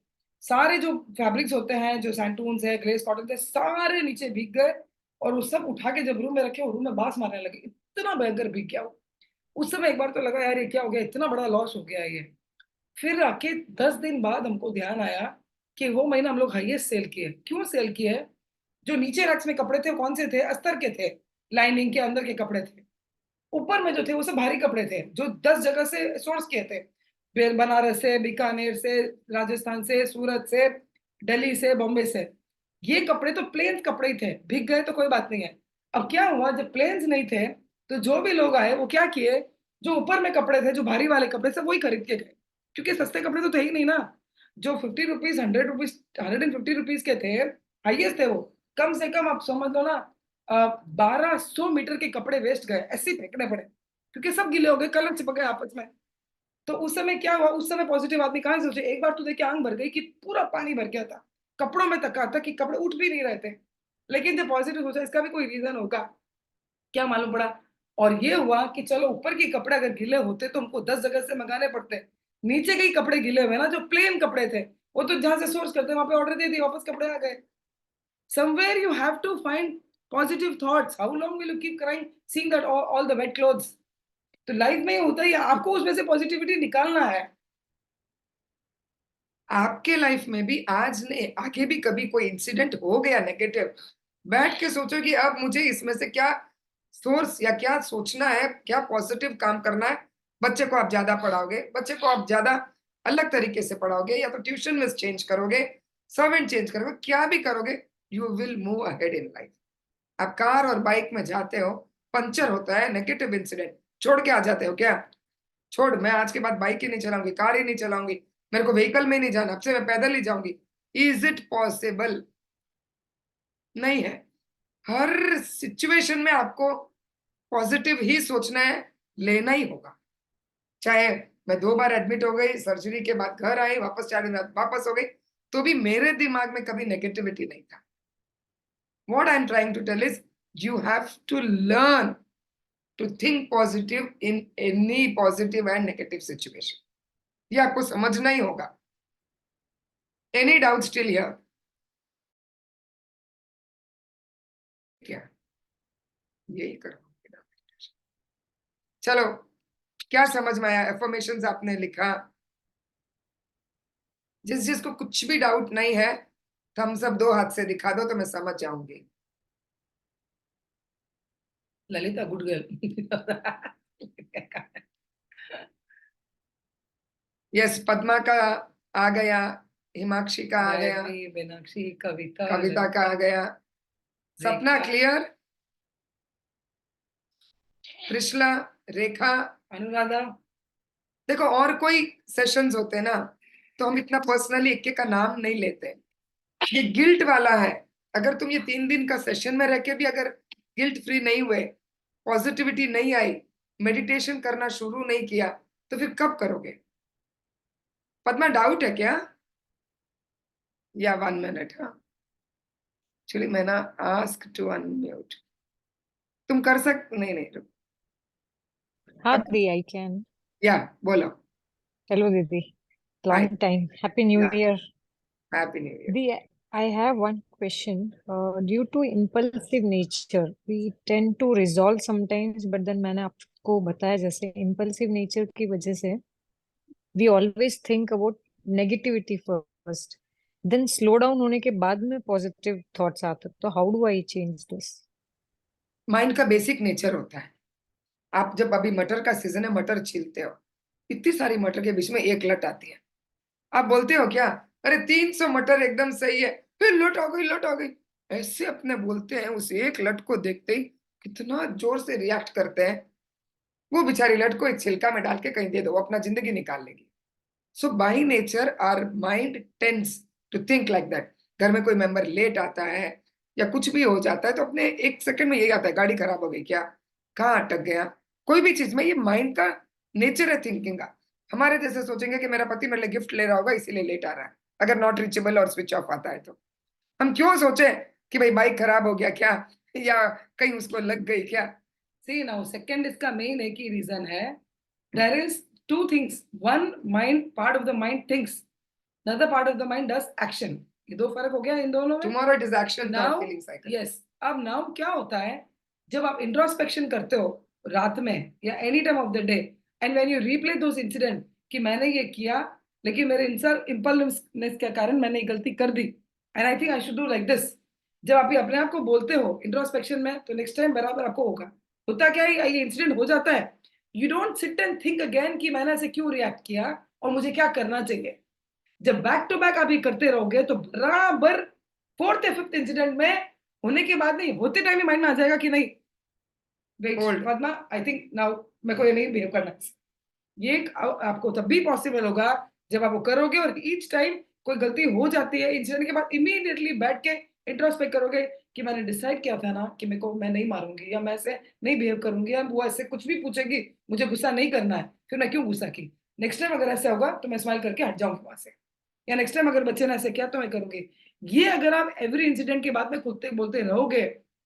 सारे जो फैब्रिक्स होते हैं, जो सैंटून्स है, ग्लेस कॉटन थे, सारे नीचे भीग गए। और उस सब उठा के जब रूम में रखे, रूम में बांस मारने लगे, इतना भयंकर भीग गया वो। उस समय एक बार तो लगा यार ये क्या हो गया, इतना बड़ा लॉस हो गया ये। फिर आके 10 दिन बाद हमको ध्यान आया कि वो महीना हम लोग हाईएस्ट सेल किए। क्यों सेल किए? जो नीचे रैक्स में कपड़े थे, कौन से थे? अस्तर के थे, लाइनिंग के अंदर के कपड़े थे। ऊपर में जो थे वो सब भारी कपड़े थे, जो 10 जगह से सोर्स किए थे, बनारस से, बीकानेर से, राजस्थान से, सूरत से, दिल्ली से, बॉम्बे से। ये कपड़े तो प्लेन कपड़े ही थे, भीग गए तो कोई बात नहीं है। अब क्या हुआ, जब प्लेन्स नहीं थे तो जो भी लोग आए वो क्या किए, जो ऊपर में कपड़े थे, जो भारी वाले कपड़े थे, वही खरीद के गए, क्योंकि सस्ते कपड़े तो थे ही नहीं ना। जो 50 रुपीज, 100 रुपीज, 150 रुपीज के थे, हाईएस्ट थे वो। कम से कम आप समझ लो ना, 1200 मीटर के कपड़े वेस्ट गए, ऐसे ही फेंकने पड़े, क्योंकि सब गीले हो गए, कलर चिपक गए आपस में। तो उस समय क्या हुआ, उस समय पॉजिटिव आदमी कहां से सोचे? एक बार तो देखिए आंख भर गई कि पूरा पानी भर गया था, कपड़ों में तक था कि कपड़े उठ भी नहीं रहे थे। लेकिन जब पॉजिटिव सोचा इसका भी कोई रीजन होगा, क्या मालूम पड़ा। और ये हुआ कि चलो ऊपर के कपड़े अगर गीले होते तो हमको 10 जगह से मंगाने पड़ते, नीचे के ही कपड़े गीले हुए ना, जो प्लेन कपड़े थे, वो तो जहां से सोर्स करते वहां पे ऑर्डर दे दिए, वापस कपड़े आ गए। Somewhere you have to find Positive thoughts. How long will you keep crying, seeing that all the wet clothes? तो लाइफ में होता ही है, आपको उसमें से पॉजिटिविटी निकालना है. आपके लाइफ में भी आज नहीं, आगे भी कभी कोई इंसिडेंट हो गया नेगेटिव, बैठ के सोचो कि अब मुझे इसमें से क्या सोर्स या क्या सोचना है, क्या पॉजिटिव काम करना है. बच्चे को आप ज्यादा पढ़ाओगे, बच्चे को आप ज्यादा अलग तरीके से पढ़ाओगे, या तो ट्यूशन में चेंज करोगे, सर्वेंट चेंज करोगे, क्या भी करोगे, you will move ahead in life. आप कार और बाइक में जाते हो, पंचर होता है, नेगेटिव इंसिडेंट, छोड़ के आ जाते हो क्या? छोड़, मैं आज के बाद बाइक ही नहीं चलाऊंगी, कार ही नहीं चलाऊंगी, मेरे को व्हीकल में नहीं जाना, अब से मैं पैदल ही जाऊंगी. Is it possible? नहीं है. हर सिचुएशन में आपको पॉजिटिव ही सोचना है, लेना ही होगा. चाहे मैं 2 बार एडमिट हो गई, सर्जरी के बाद घर आई, वापस 4 दिन बाद वापस हो गई, तो भी मेरे दिमाग में कभी नेगेटिविटी नहीं था. What I'm trying to tell is you have to learn to think positive in any positive and negative situation. ये आपको समझना ही होगा. Any doubt still here? क्या यही करो. चलो, क्या समझ में आया? एफर्मेशंस आपने लिखा. जिसको कुछ भी डाउट नहीं है, थम्स अप 2 हाथ से दिखा दो तो मैं समझ जाऊंगी. Lalita good girl. Yes, Padma का आ गया, हिमाक्षी का आ गया, मीनाक्षी, कविता का आ गया, सपना क्लियर, त्रिशला, रेखा, अनुराधा. देखो और कोई सेशंस होते हैं ना, तो हम इतना पर्सनली एक का नाम नहीं लेते. ये गिल्ट वाला है. अगर तुम ये 3 दिन का सेशन में रह के भी अगर गिल्ट फ्री नहीं हुए, पॉजिटिविटी नहीं आई, मेडिटेशन करना शुरू नहीं किया, तो फिर कब करोगे? पद्मा, डाउट है क्या? या 1 मिनट. हाँ, एक्चुअली मैं ना आस्क टू अनम्यूट. तुम कर नहीं रुको. हाँ दी, आई कैन. या बोलो. हेलो दीदी, Hi. long time. Happy New Yeah. Year. Happy new year. Di, I have one question. Due to impulsive nature, we tend to resolve sometimes, but then मैंने आपको बताया जैसे impulsive nature की वजह से we always think about negativity first. Then slow down होने के बाद में positive thoughts आते. तो how do I change this? Mind का बेसिक नेचर होता है. आप जब अभी मटर का सीजन है, मटर छीलते हो, इतनी सारी मटर के बीच में एक लट आती है. आप बोलते हो क्या, अरे 300 मटर एकदम सही है, फिर लट आ गई, लट आ गई. ऐसे अपने बोलते हैं. उस एक लट को देखते ही कितना जोर से रिएक्ट करते हैं. वो बेचारी लट को एक छिलका में डाल के कहीं दे दो, वो अपना जिंदगी निकाल लेगी. So by nature our mind tends to think like that. घर में कोई मेंबर लेट आता है या कुछ भी हो जाता है, तो अपने 1 सेकंड में यही आता है, गाड़ी खराब हो गई क्या, कहाँ अटक गया, कोई भी चीज में. ये माइंड का नेचर है थिंकिंग का. हमारे जैसे सोचेंगे कि मेरा पति मेरे लिए गिफ्ट ले रहा होगा इसीलिए लेट आ रहा है, अगर नॉट रीचेबल और स्विच ऑफ आता है. तो हम क्यों सोचे कि भाई बाइक खराब हो गया क्या, या कहीं उसको लग गई क्या. See now, second इसका main एक ही reason है. There is 2 things. One, mind, part of the mind thinks. Another part of the mind does action. ये 2 फर्क हो गया इन दोनों में. Tomorrow it is action, Now, not feeling cycle. yes. अब now क्या होता है, जब आप इंट्रोस्पेक्शन करते हो रात में या any time of the day, and when you replay those incident कि मैंने ये किया, लेकिन मेरे इम्पल्सिवनेस के कारण मैंने ये गलती कर दी, and I think I should do like this. जब आप ये अपने आप को बोलते हो इंट्रोस्पेक्शन में, तो नेक्स्ट टाइम बराबर आपको होगा. होता क्या है, ये इंसिडेंट हो जाता है, you don't sit and think again कि मैंने ऐसे क्यों रिएक्ट किया और मुझे क्या करना चाहिए. जब बैक टू बैक आप ये करते रहोगे, तो बराबर 4th या 5th इंसिडेंट में होने के बाद नहीं, होते टाइम ही माइंड में आ जाएगा कि नहीं, wait Hold. Padma, I think now मेरे को ये नहीं बिहेव करना. ये आपको तब भी पॉसिबल होगा जब आप वो करोगे, और ईच टाइम कोई गलती हो जाती है इंसिडेंट के बाद, इमीडिएटली बैठ के इंट्रोस्पेक्ट करोगे कि मैंने डिसाइड किया था ना कि मेरे को, मैं नहीं मारूंगी, या मैं ऐसे नहीं बिहेव करूंगी, या वो ऐसे कुछ भी पूछेगी मुझे गुस्सा नहीं करना है, फिर मैं क्यों गुस्सा की. नेक्स्ट टाइम अगर ऐसा होगा तो मैं स्माइल करके हट जाऊंगी वहां से, या नेक्स्ट टाइम अगर बच्चे ने ऐसे किया तो मैं करूंगी. ये अगर आप एवरी इंसिडेंट के बाद में खुद बोलते रहोगे,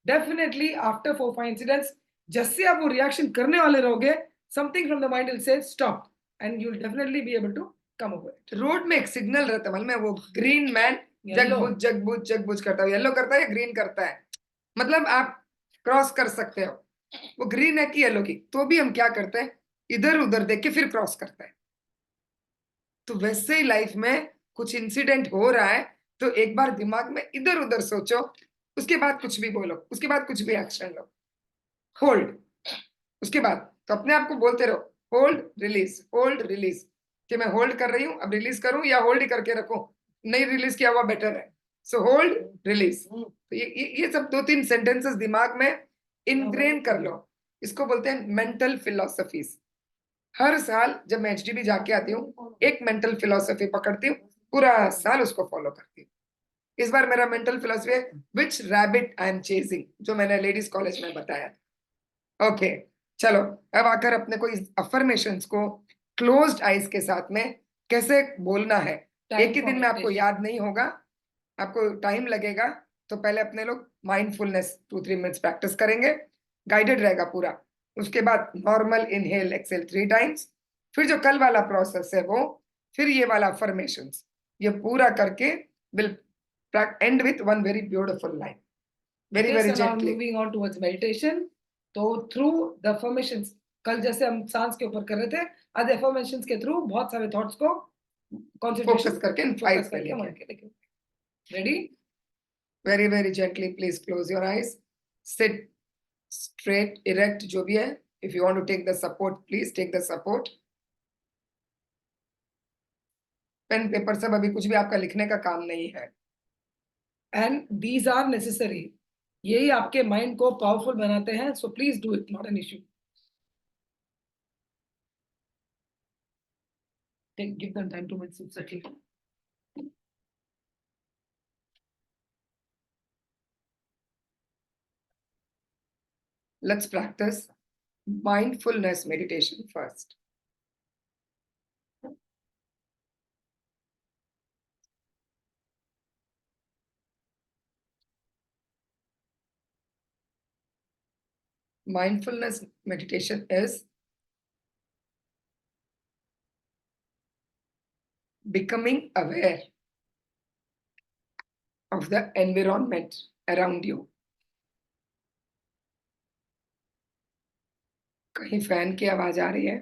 डेफिनेटली आफ्टर 4-5 इंसिडेंट्स, जैसे आप वो रिएक्शन करने वाले रहोगे, something from the mind will say stop, and you will definitely be able to come over it. Road में एक सिग्नल रहता है, मालूम है, वो ग्रीन मैन जगबुज जगबुज जगबुज करता है. येलो करता है या ग्रीन करता है? मतलब आप क्रॉस कर सकते हो, वो ग्रीन है कि येलो की, तो भी हम क्या करते हैं, इधर उधर देख के फिर क्रॉस करते हैं। तो वैसे ही लाइफ में कुछ इंसिडेंट हो रहा है तो एक बार दिमाग में इधर उधर सोचो, उसके बाद कुछ भी बोलो, उसके बाद कुछ भी एक्शन लो, होल्ड, उसके बाद तो अपने आप को बोलते रहो होल्ड रिलीज, कि मैं होल्ड कर रही हूँ, अब रिलीज करूं या होल्ड करके रखूं, नहीं रिलीज किया हुआ बेटर है, सो होल्ड रिलीज। तो ये सब 2-3 सेंटेंसेस दिमाग में इनग्रेन कर लो, इसको बोलते हैं मेंटल फिलोसफीज। हर साल जब मैं एचडीबी जाके आती हूँ एक मेंटल फिलोसफी पकड़ती हूँ, पूरा साल उसको फॉलो करती हूँ। इस बार मेरा मेंटल फिलोसफी है विच रैबिट आई एम चेजिंग, जो मैंने लेडीज कॉलेज में बताया। ओके, चलो अब आकर अपने को इस अफर्मेशंस को क्लोज्ड आईज के साथ में कैसे बोलना है। एक ही दिन में आपको याद नहीं होगा, आपको टाइम लगेगा, तो पहले अपने लोग माइंडफुलनेस 2-3 मिनट्स प्रैक्टिस करेंगे, गाइडेड रहेगा पूरा। उसके बाद नॉर्मल इनहेल एक्सेल 3 टाइम्स, फिर जो कल वाला प्रोसेस है वो, फिर ये वाला अफर्मेशंस, ये पूरा करके will and with one very beautiful line, very Okay, very so now gently. moving on towards meditation. तो थ्रू द affirmations, कल जैसे हम सांस के ऊपर कर रहे थे, आज affirmations के थ्रू बहुत सारे थॉट्स को फोकस concentration करके फोकस फ्लाइट पे करके मन लेके, के लेके। Ready? very very gently please close your eyes, sit straight erect जो भी है, if you want to take the support please take the support, pen paper सब अभी कुछ भी आपका लिखने का काम नहीं है। एंड दीज आर नेसेसरी, यही आपके माइंड को पावरफुल बनाते हैं, so please do it, not an issue. Take give them time to settle. Let's practice mindfulness meditation first. Mindfulness meditation is becoming aware of the environment around you. कहीं fan की आवाज आ रही है,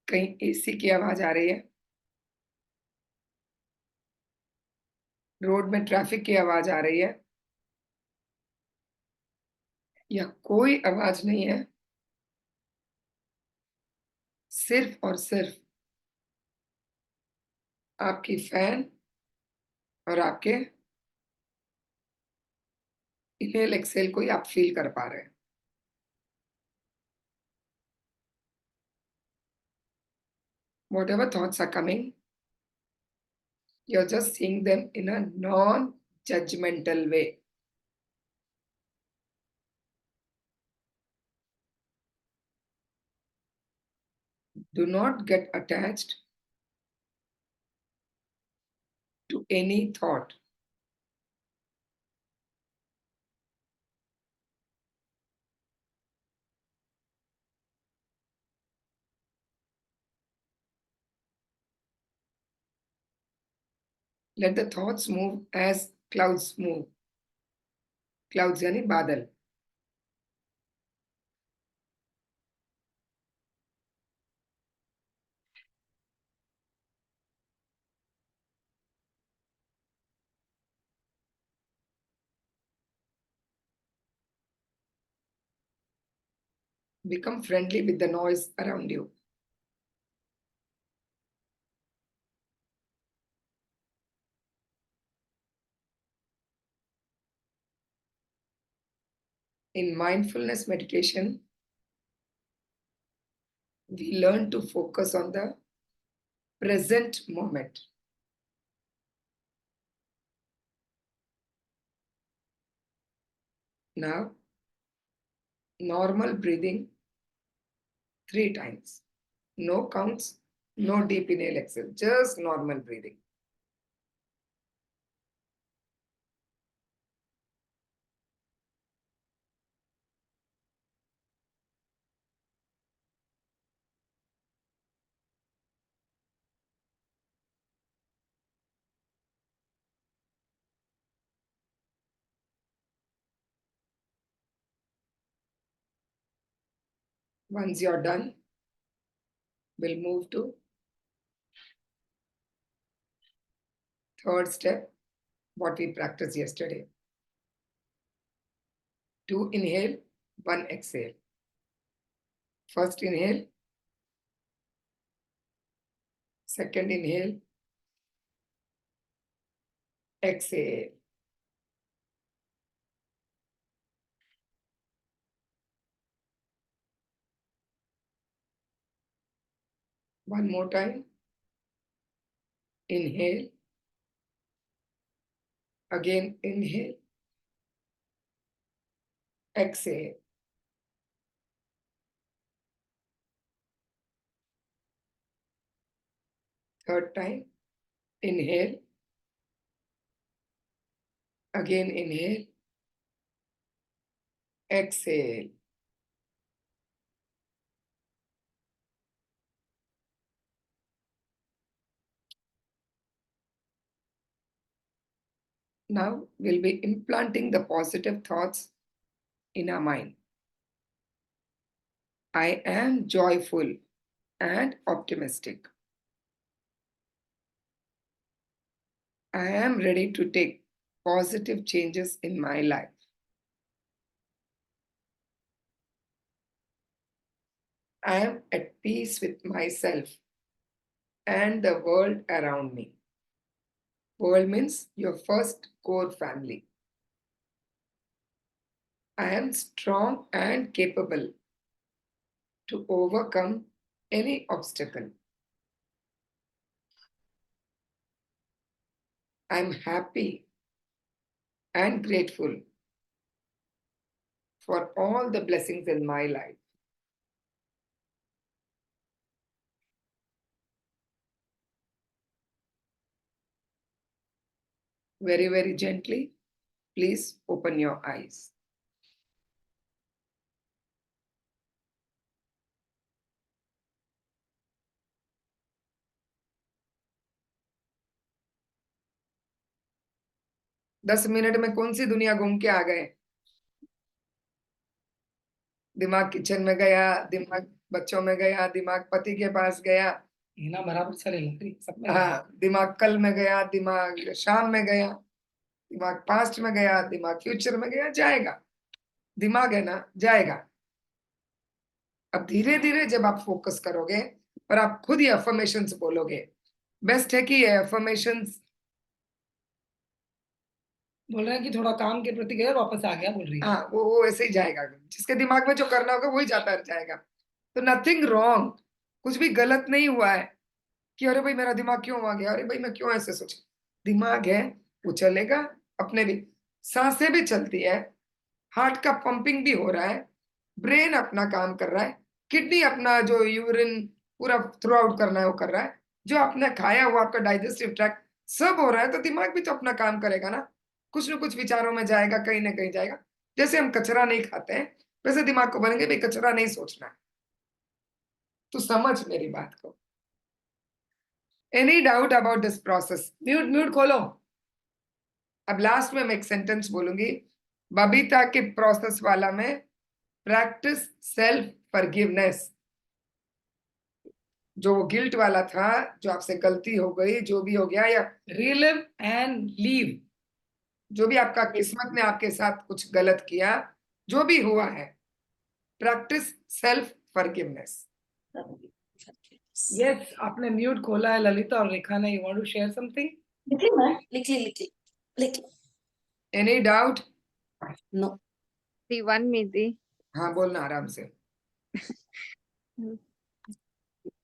कहीं AC की आवाज आ रही है, रोड में ट्रैफिक की आवाज आ रही है, या कोई आवाज नहीं है, सिर्फ और सिर्फ आपकी फैन और आपके इनहेल एक्सेल को ही आप फील कर पा रहे हैं। Whatever thoughts are coming, you're just seeing them in a non-judgmental way. Do not get attached to any thought. Let the thoughts move as clouds move. Clouds यानी बादल। Become friendly with the noise around you. In mindfulness meditation, we learn to focus on the present moment. Now, normal breathing 3 times. No counts, no deep inhale exhale, just normal breathing. Once you're done, we'll move to third step, what we practiced yesterday. 2 inhale, 1 exhale. First inhale, second inhale, exhale. One more time. Inhale. Again, inhale. Exhale. Third time. Inhale. Again, inhale. Exhale. Now we'll be implanting the positive thoughts in our mind. I am joyful and optimistic. I am ready to take positive changes in my life. I am at peace with myself and the world around me. World means your first core family. I am strong and capable to overcome any obstacle. I am happy and grateful for all the blessings in my life. Very, very gently, please open your eyes. दस minute में कौन सी दुनिया घूम के आ गए? दिमाग kitchen में गया, दिमाग बच्चों में गया, दिमाग पति के पास गया, हिना बराबर चले लग सब में हाँ, दिमाग कल में गया, दिमाग शाम में गया, दिमाग पास्ट में गया, दिमाग फ्यूचर में गया, जाएगा। दिमाग है ना, जाएगा। अब धीरे धीरे जब आप फोकस करोगे और आप खुद ये अफर्मेशंस बोलोगे, बेस्ट है कि ये अफर्मेशंस बोल रहे हैं कि थोड़ा काम के प्रति गया और वापस आ गया बोल रही है। हाँ, वो ऐसे ही जाएगा। जिसके दिमाग में जो करना होगा वही जाता जाएगा। तो नथिंग रॉन्ग, कुछ भी गलत नहीं हुआ है कि अरे भाई मेरा दिमाग क्यों आ गया, अरे भाई मैं क्यों ऐसे सोचा। दिमाग है, वो चलेगा अपने भी, सांसें भी चलती है, हार्ट का पंपिंग भी हो रहा है, ब्रेन अपना काम कर रहा है, किडनी अपना जो यूरिन पूरा थ्रू आउट करना है वो कर रहा है, जो आपने खाया हुआ आपका डाइजेस्टिव ट्रैक्ट सब हो रहा है, तो दिमाग भी तो अपना काम करेगा ना। कुछ न कुछ विचारों में जाएगा, कहीं ना कहीं जाएगा। जैसे हम कचरा नहीं खाते हैं वैसे दिमाग को बोलेंगे भाई कचरा नहीं सोचना है। तो समझ मेरी बात को। Any doubt about this process? Mute mute खोलो। अब लास्ट में मैं एक सेंटेंस बोलूंगी, बबीता के प्रोसेस वाला में, प्रैक्टिस सेल्फ फॉरगिवनेस। जो गिल्ट वाला था, जो आपसे गलती हो गई, जो भी हो गया, या रिलिव एंड लीव, जो भी आपका किस्मत ने आपके साथ कुछ गलत किया, जो भी हुआ है, प्रैक्टिस सेल्फ फॉरगिवनेस। यस, आपने म्यूट खोला है ललिता और रेखा ने। You want to share something? लिख ली। Any doubt? नो। वन में थी। हाँ, बोलना आराम से,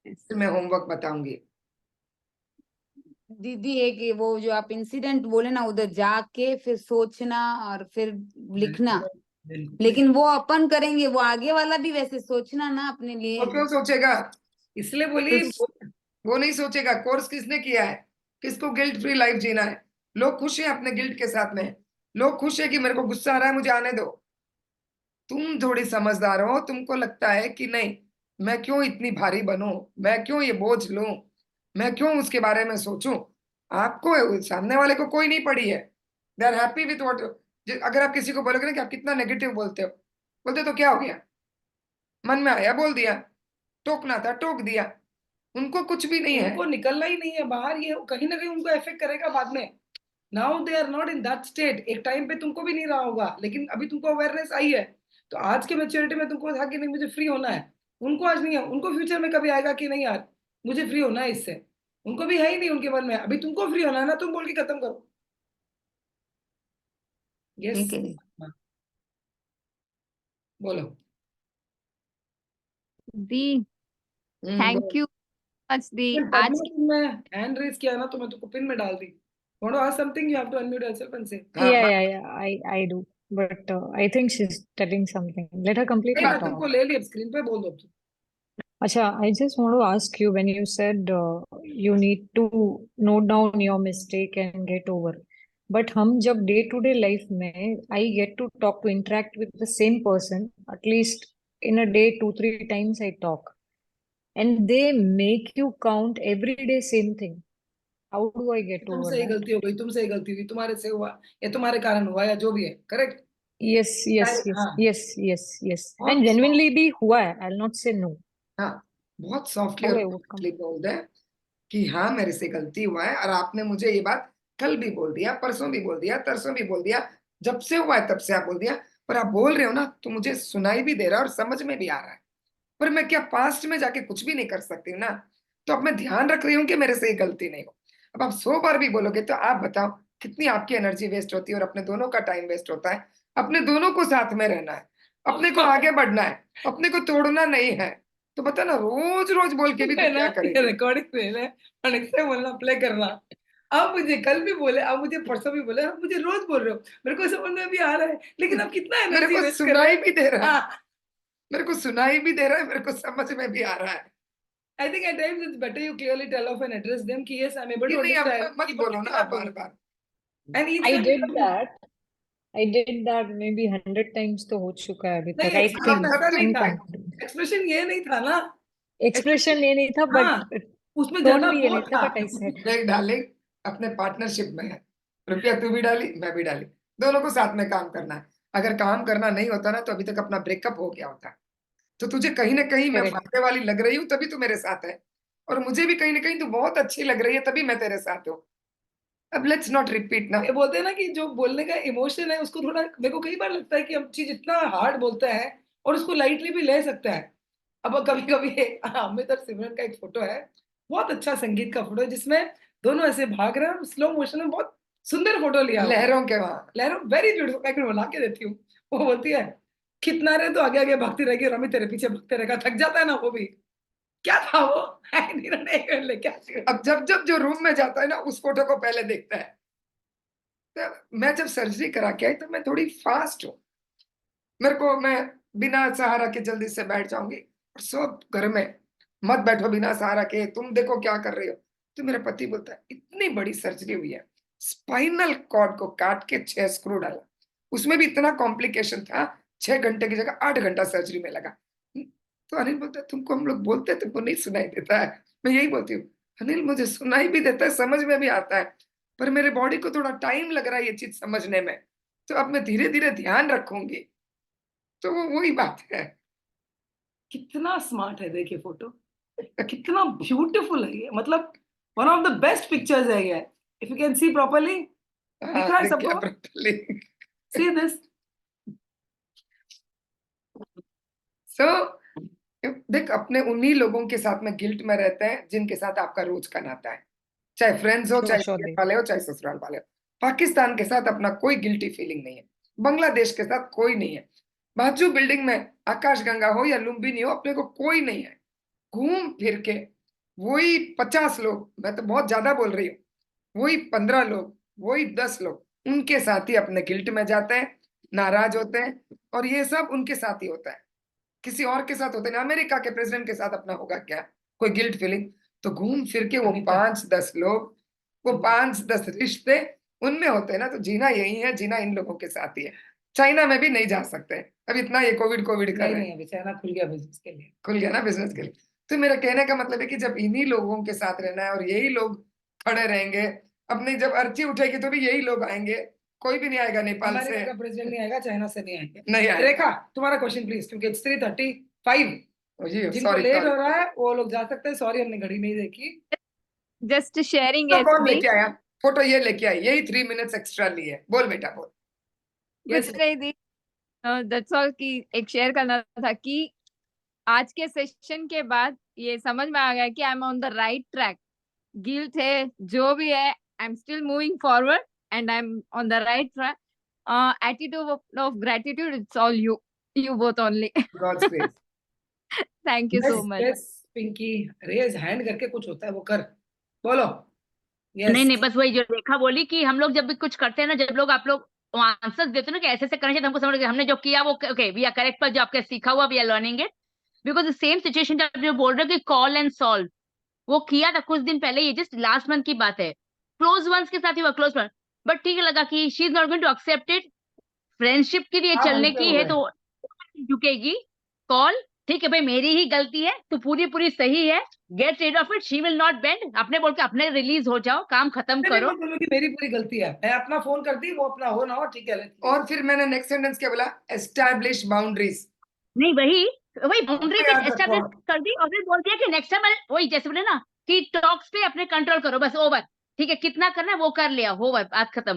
फिर मैं होमवर्क बताऊंगी। दीदी एक ये वो जो आप इंसिडेंट बोले ना, उधर जाके फिर सोचना और फिर लिखना, लेकिन वो अपन करेंगे, वो आगे वाला भी वैसे सोचना ना अपने लिए। वो क्यों सोचेगा? इसलिए बोली वो नहीं सोचेगा। कोर्स किसने किया है? किसको गिल्ट फ्री लाइफ जीना है? लोग खुश हैं अपने गिल्ट के साथ में। लोग खुश है कि मेरे को गुस्सा आ रहा है, मुझे आने दो। तुम थोड़ी समझदार हो, तुमको लगता है कि नहीं, मैं क्यों इतनी भारी बनूं, मैं क्यों ये बोझ लूं, मैं क्यों उसके बारे में सोचूं। आपको, सामने वाले को कोई नहीं पड़ी है। They are happy with what. अगर आप किसी को बोलोगे ना कि आप कितना नेगेटिव बोलते हो, बोलते तो क्या हो गया, मन में आया बोल दिया, टोकना था टोक दिया, उनको कुछ भी नहीं है। उनको निकलना ही नहीं है बाहर, ये कहीं ना कहीं उनको इफेक्ट करेगा बाद में। Now they are not in that state. एक टाइम पे तुमको भी नहीं रहा होगा, लेकिन अभी तुमको अवेयरनेस आई है, तो आज के मैच्योरिटी में तुमको था कि नहीं मुझे फ्री होना है। उनको आज नहीं है, उनको फ्यूचर में कभी आएगा कि नहीं यार मुझे फ्री होना है इससे। उनको भी है ही नहीं उनके मन में, अभी तुमको फ्री होना है ना, तुम बोल के खत्म करो। यस, ठीक है जी। बोलो। दी, थैंक यू मच दी। फिर बाद आज में तुमने हैंड रेज किया ना, तो मैं तुमको पिन में डाल दी। Want to ask something? You have to unmute yourself and say. हाँ, Yeah, I do. But I think she's telling something. Let her complete नहीं, her मैं तुमको thought. ले लिया स्क्रीन पे, बोल दो तुम। Acha, I just want to ask you when you said you need to note down your mistake and get over. But हम जब day to day life में I get to talk to interact with the same person at least in a day 2-3 times I talk and they make you count every day same thing. How do I get over तुमसे ही that? गलती हो गई, तुमसे ही गलती हुई, तुम्हारे से हुआ या तुम्हारे कारण हुआ या जो भी है, करेक्ट। हाँ, Yes. And बहुत genuinely भी हुआ है. I'll not say no. हाँ, बहुत सॉफ्टली How और I overcome. politely बोल दे कि हाँ मेरे से गलती हुआ है, और आपने मुझे ये बात कल भी बोल दिया, परसों भी बोल दिया, तरसों भी बोल दिया, जब से हुआ है तब से आप बोल दिया, पर आप बोल रहे हो ना तो मुझे सुनाई भी दे रहा है और समझ में भी आ रहा है, पर मैं क्या पास्ट में जाके कुछ भी नहीं कर सकती हूँ ना। तो अब मैं ध्यान रख रही हूँ कि मेरे से ये गलती नहीं हो। अब आप 100 बार भी बोलोगे तो आप बताओ कितनी आपकी एनर्जी वेस्ट होती है और अपने दोनों का टाइम वेस्ट होता है। अपने दोनों को साथ में रहना है, अपने को आगे बढ़ना है, अपने को तोड़ना नहीं है। तो बता ना, रोज रोज बोल के भी है तू ना, क्या ये करेगी? रिकॉर्डिंग फेल है, और से बोलना प्ले करना। आप मुझे कल भी बोले, आप मुझे परसों भी बोले, आप मुझे रोज बोल रहे हो, मेरे को समझ में भी आ रहा है, लेकिन आप कितना मेरे एनर्जी को वेस्ट कर रहे सुनाई हो। भी दे रहा है, हाँ, मेरे को सुनाई भी दे रहा है, मेरे को समझ में भी आ रहा है। I think at times it's better you clearly tell off and address them कि yes, I'm able ये to नहीं, अब understand मत कि बोलो कितनी ना बार बार बोलूं। बार। And each I time did you that. I did that maybe 100 times तो हो चुका है अभी नहीं, तक. I एक्सप्रेशन think ऐसा नहीं I'm था, confident. एक्सप्रेशन ये नहीं था ना, एक्सप्रेशन ये नहीं था हाँ, बट उसमें टोन जला भी ये वो नहीं था था। बट आई सेड देख डार्लिंग, अपने पार्टनरशिप में है, रुपया तू भी डाली मैं भी डाली, दोनों को साथ में काम करना है। अगर काम करना नहीं होता ना तो अभी तक अपना ब्रेकअप हो गया होता। तो तुझे कहीं ना कहीं मैं करेक्ट. फायदे वाली लग रही हूँ तभी तू मेरे साथ है, और मुझे भी कहीं ना कहीं तू बहुत अच्छी लग रही है तभी मैं तेरे साथ हूँ। अब लेट्स नॉट रिपीट ना। ये बोलते हैं ना कि जो बोलने का इमोशन है उसको थोड़ा, मेरे को कई बार लगता है कि हम चीज इतना हार्ड बोलते हैं और उसको लाइटली भी ले सकता है। अब कभी कभी अमित और सिमरन का एक फोटो है, बहुत अच्छा संगीत का फोटो है, जिसमें दोनों ऐसे भाग रहे हैं स्लो मोशन में, बहुत सुंदर फोटो लिया हुआ है। लहरों के वहां लहरों, वेरी ब्यूटीफुल, मैं बना के देती हूँ। वो बोलती है कितना रे तो आगे आगे भागती रहेगी और अमित तेरे पीछे भागते रहेगा, थक जाता है ना वो भी। क्या था वो? क्या अब जब जब जो रूम में जाता है ना उस फोटो को पहले देखता है। तो मैं जब सर्जरी करा के आई तो मैं थोड़ी फास्ट हूँ, मेरे को, मैं बिना सहारा के जल्दी से बैठ जाऊंगी, और सब घर में मत बैठो बिना सहारा के, तुम देखो क्या कर रही हो। तो मेरा पति बोलता है इतनी बड़ी सर्जरी हुई है, स्पाइनल कॉर्ड को काट के 6 स्क्रू डाला, उसमें भी इतना कॉम्प्लिकेशन था, 6 घंटे की जगह 8 घंटा सर्जरी में लगा। तो अनिल बोलता है तुमको हम लोग बोलते हैं तुमको नहीं सुनाई देता है। मैं यही बोलती हूँ अनिल मुझे सुनाई भी देता है, समझ में भी आता है, पर मेरे बॉडी को थोड़ा टाइम लग रहा है ये चीज समझने में, तो अब मैं धीरे धीरे ध्यान रखूंगी। तो वो वही बात है। कितना स्मार्ट है, देखिए फोटो कितना ब्यूटीफुल है ये, मतलब one of the best pictures है ये। If you can see properly, दिख रहा है दिख गया सबको? properly। See this. सो देख, अपने उन्हीं लोगों के साथ में गिल्ट में रहते हैं जिनके साथ आपका रोज का नाता है, चाहे फ्रेंड्स हो, Sure, चाहे sure, इंडियन Dev. वाले हो, चाहे ससुराल वाले हो। पाकिस्तान के साथ अपना कोई गिल्टी फीलिंग नहीं है, बांग्लादेश के साथ कोई नहीं है, बाजू बिल्डिंग में आकाशगंगा हो या लुम्बिनी हो, अपने को कोई नहीं है। घूम फिर के वही 50 लोग, मैं तो बहुत ज्यादा बोल रही हूँ, वही 15 लोग, वही 10 लोग, उनके साथ ही अपने गिल्ट में जाते हैं, नाराज होते हैं, और ये सब उनके साथ ही होता है, किसी और के साथ होता नहीं। अमेरिका के प्रेसिडेंट के साथ अपना होगा क्या कोई गिल्ट फीलिंग? तो घूम फिर के वो 5-10 लोग, वो 5-10 रिश्ते उनमें होते हैं ना, तो जीना यही है, जीना इन लोगों के साथ ही है। चाइना में भी नहीं जा सकते, अब इतना ये कोविड कर नहीं रहे हैं, नहीं, अभी चाइना खुल गया बिजनेस के लिए। खुल गया ना बिजनेस के लिए। तो मेरा कहने का मतलब है कि जब इन्हीं लोगों के साथ रहना है और यही लोग खड़े रहेंगे, अपनी जब अर्जी उठेगी तो भी यही लोग आएंगे, कोई भी नहीं आएगा नेपाल से, अमेरिका का प्रेसिडेंट नहीं आएगा, चाइना से नहीं आएंगे। नहीं आएगा। रेखा, तुम्हारा क्वेश्चन प्लीज, क्योंकि इट्स 3:30। 5 जी जिनको सॉरी लेट सॉरी हो रहा है वो लोग जा सकते हैं, सॉरी हमने घड़ी नहीं देखी। Just sharing तो कौन FB. लेके आया फोटो? ये लेके आई, यही 3 मिनट्स एक्स्ट्रा लिए। बोल बेटा बोल। यस कुछ नहीं दी। That's all कि एक शेयर करना था कि आज के सेशन के बाद ये समझ में आ गया कि I am on the right track. Guilt है जो भी है, I am still moving forward and I am on the right track. Attitude of gratitude, it's all you both only. God's grace. Thank you so yes much. Yes Pinky, raise hand करके कुछ होता है वो कर, बोलो। नहीं यस नहीं, बस वही जो रेखा बोली कि हम लोग जब भी कुछ करते हैं ना, जब लोग आप लोग आंसर देते हो ना कि ऐसे ऐसे करना चाहिए, तो हमको समझ गया हमने जो किया वो ओके वी आर करेक्ट, पर जो आपके सीखा हुआ we are learning it. Because same situation जब जो बोल रहे हो कि कॉल एंड सॉल्व, वो किया था कुछ दिन पहले, ये जस्ट लास्ट मंथ की बात है, क्लोज वंस के साथ ही हुआ, क्लोज वन। बट ठीक है, लगा कि she is not going to accept it, friendship के लिए आप चलने हल्के की हो है गए। तो झुकेगी। कॉल, ठीक है भाई मेरी ही गलती है, तो पूरी पूरी सही है, get rid of it, she will not bend, अपने बोल के अपने रिलीज हो जाओ, काम खत्म नहीं, करो। मैं बोलूँ कि मेरी पूरी गलती है, मैं अपना फोन कर दी, वो अपना हो ना हो, ठीक है। और फिर मैंने नेक्स्ट सेंटेंस क्या बोला? Establish boundaries. नहीं वही वही बाउंड्री याद फिर रखो। एस्टेब्लिश कर दी, और फिर बोल दिया कि नेक्स्ट टाइम वही जैसे बोले ना कि टॉक्स पे अपने कंट्रोल करो, बस ओवर, ठीक है कितना करना है वो कर लिया, हो बात खत्म।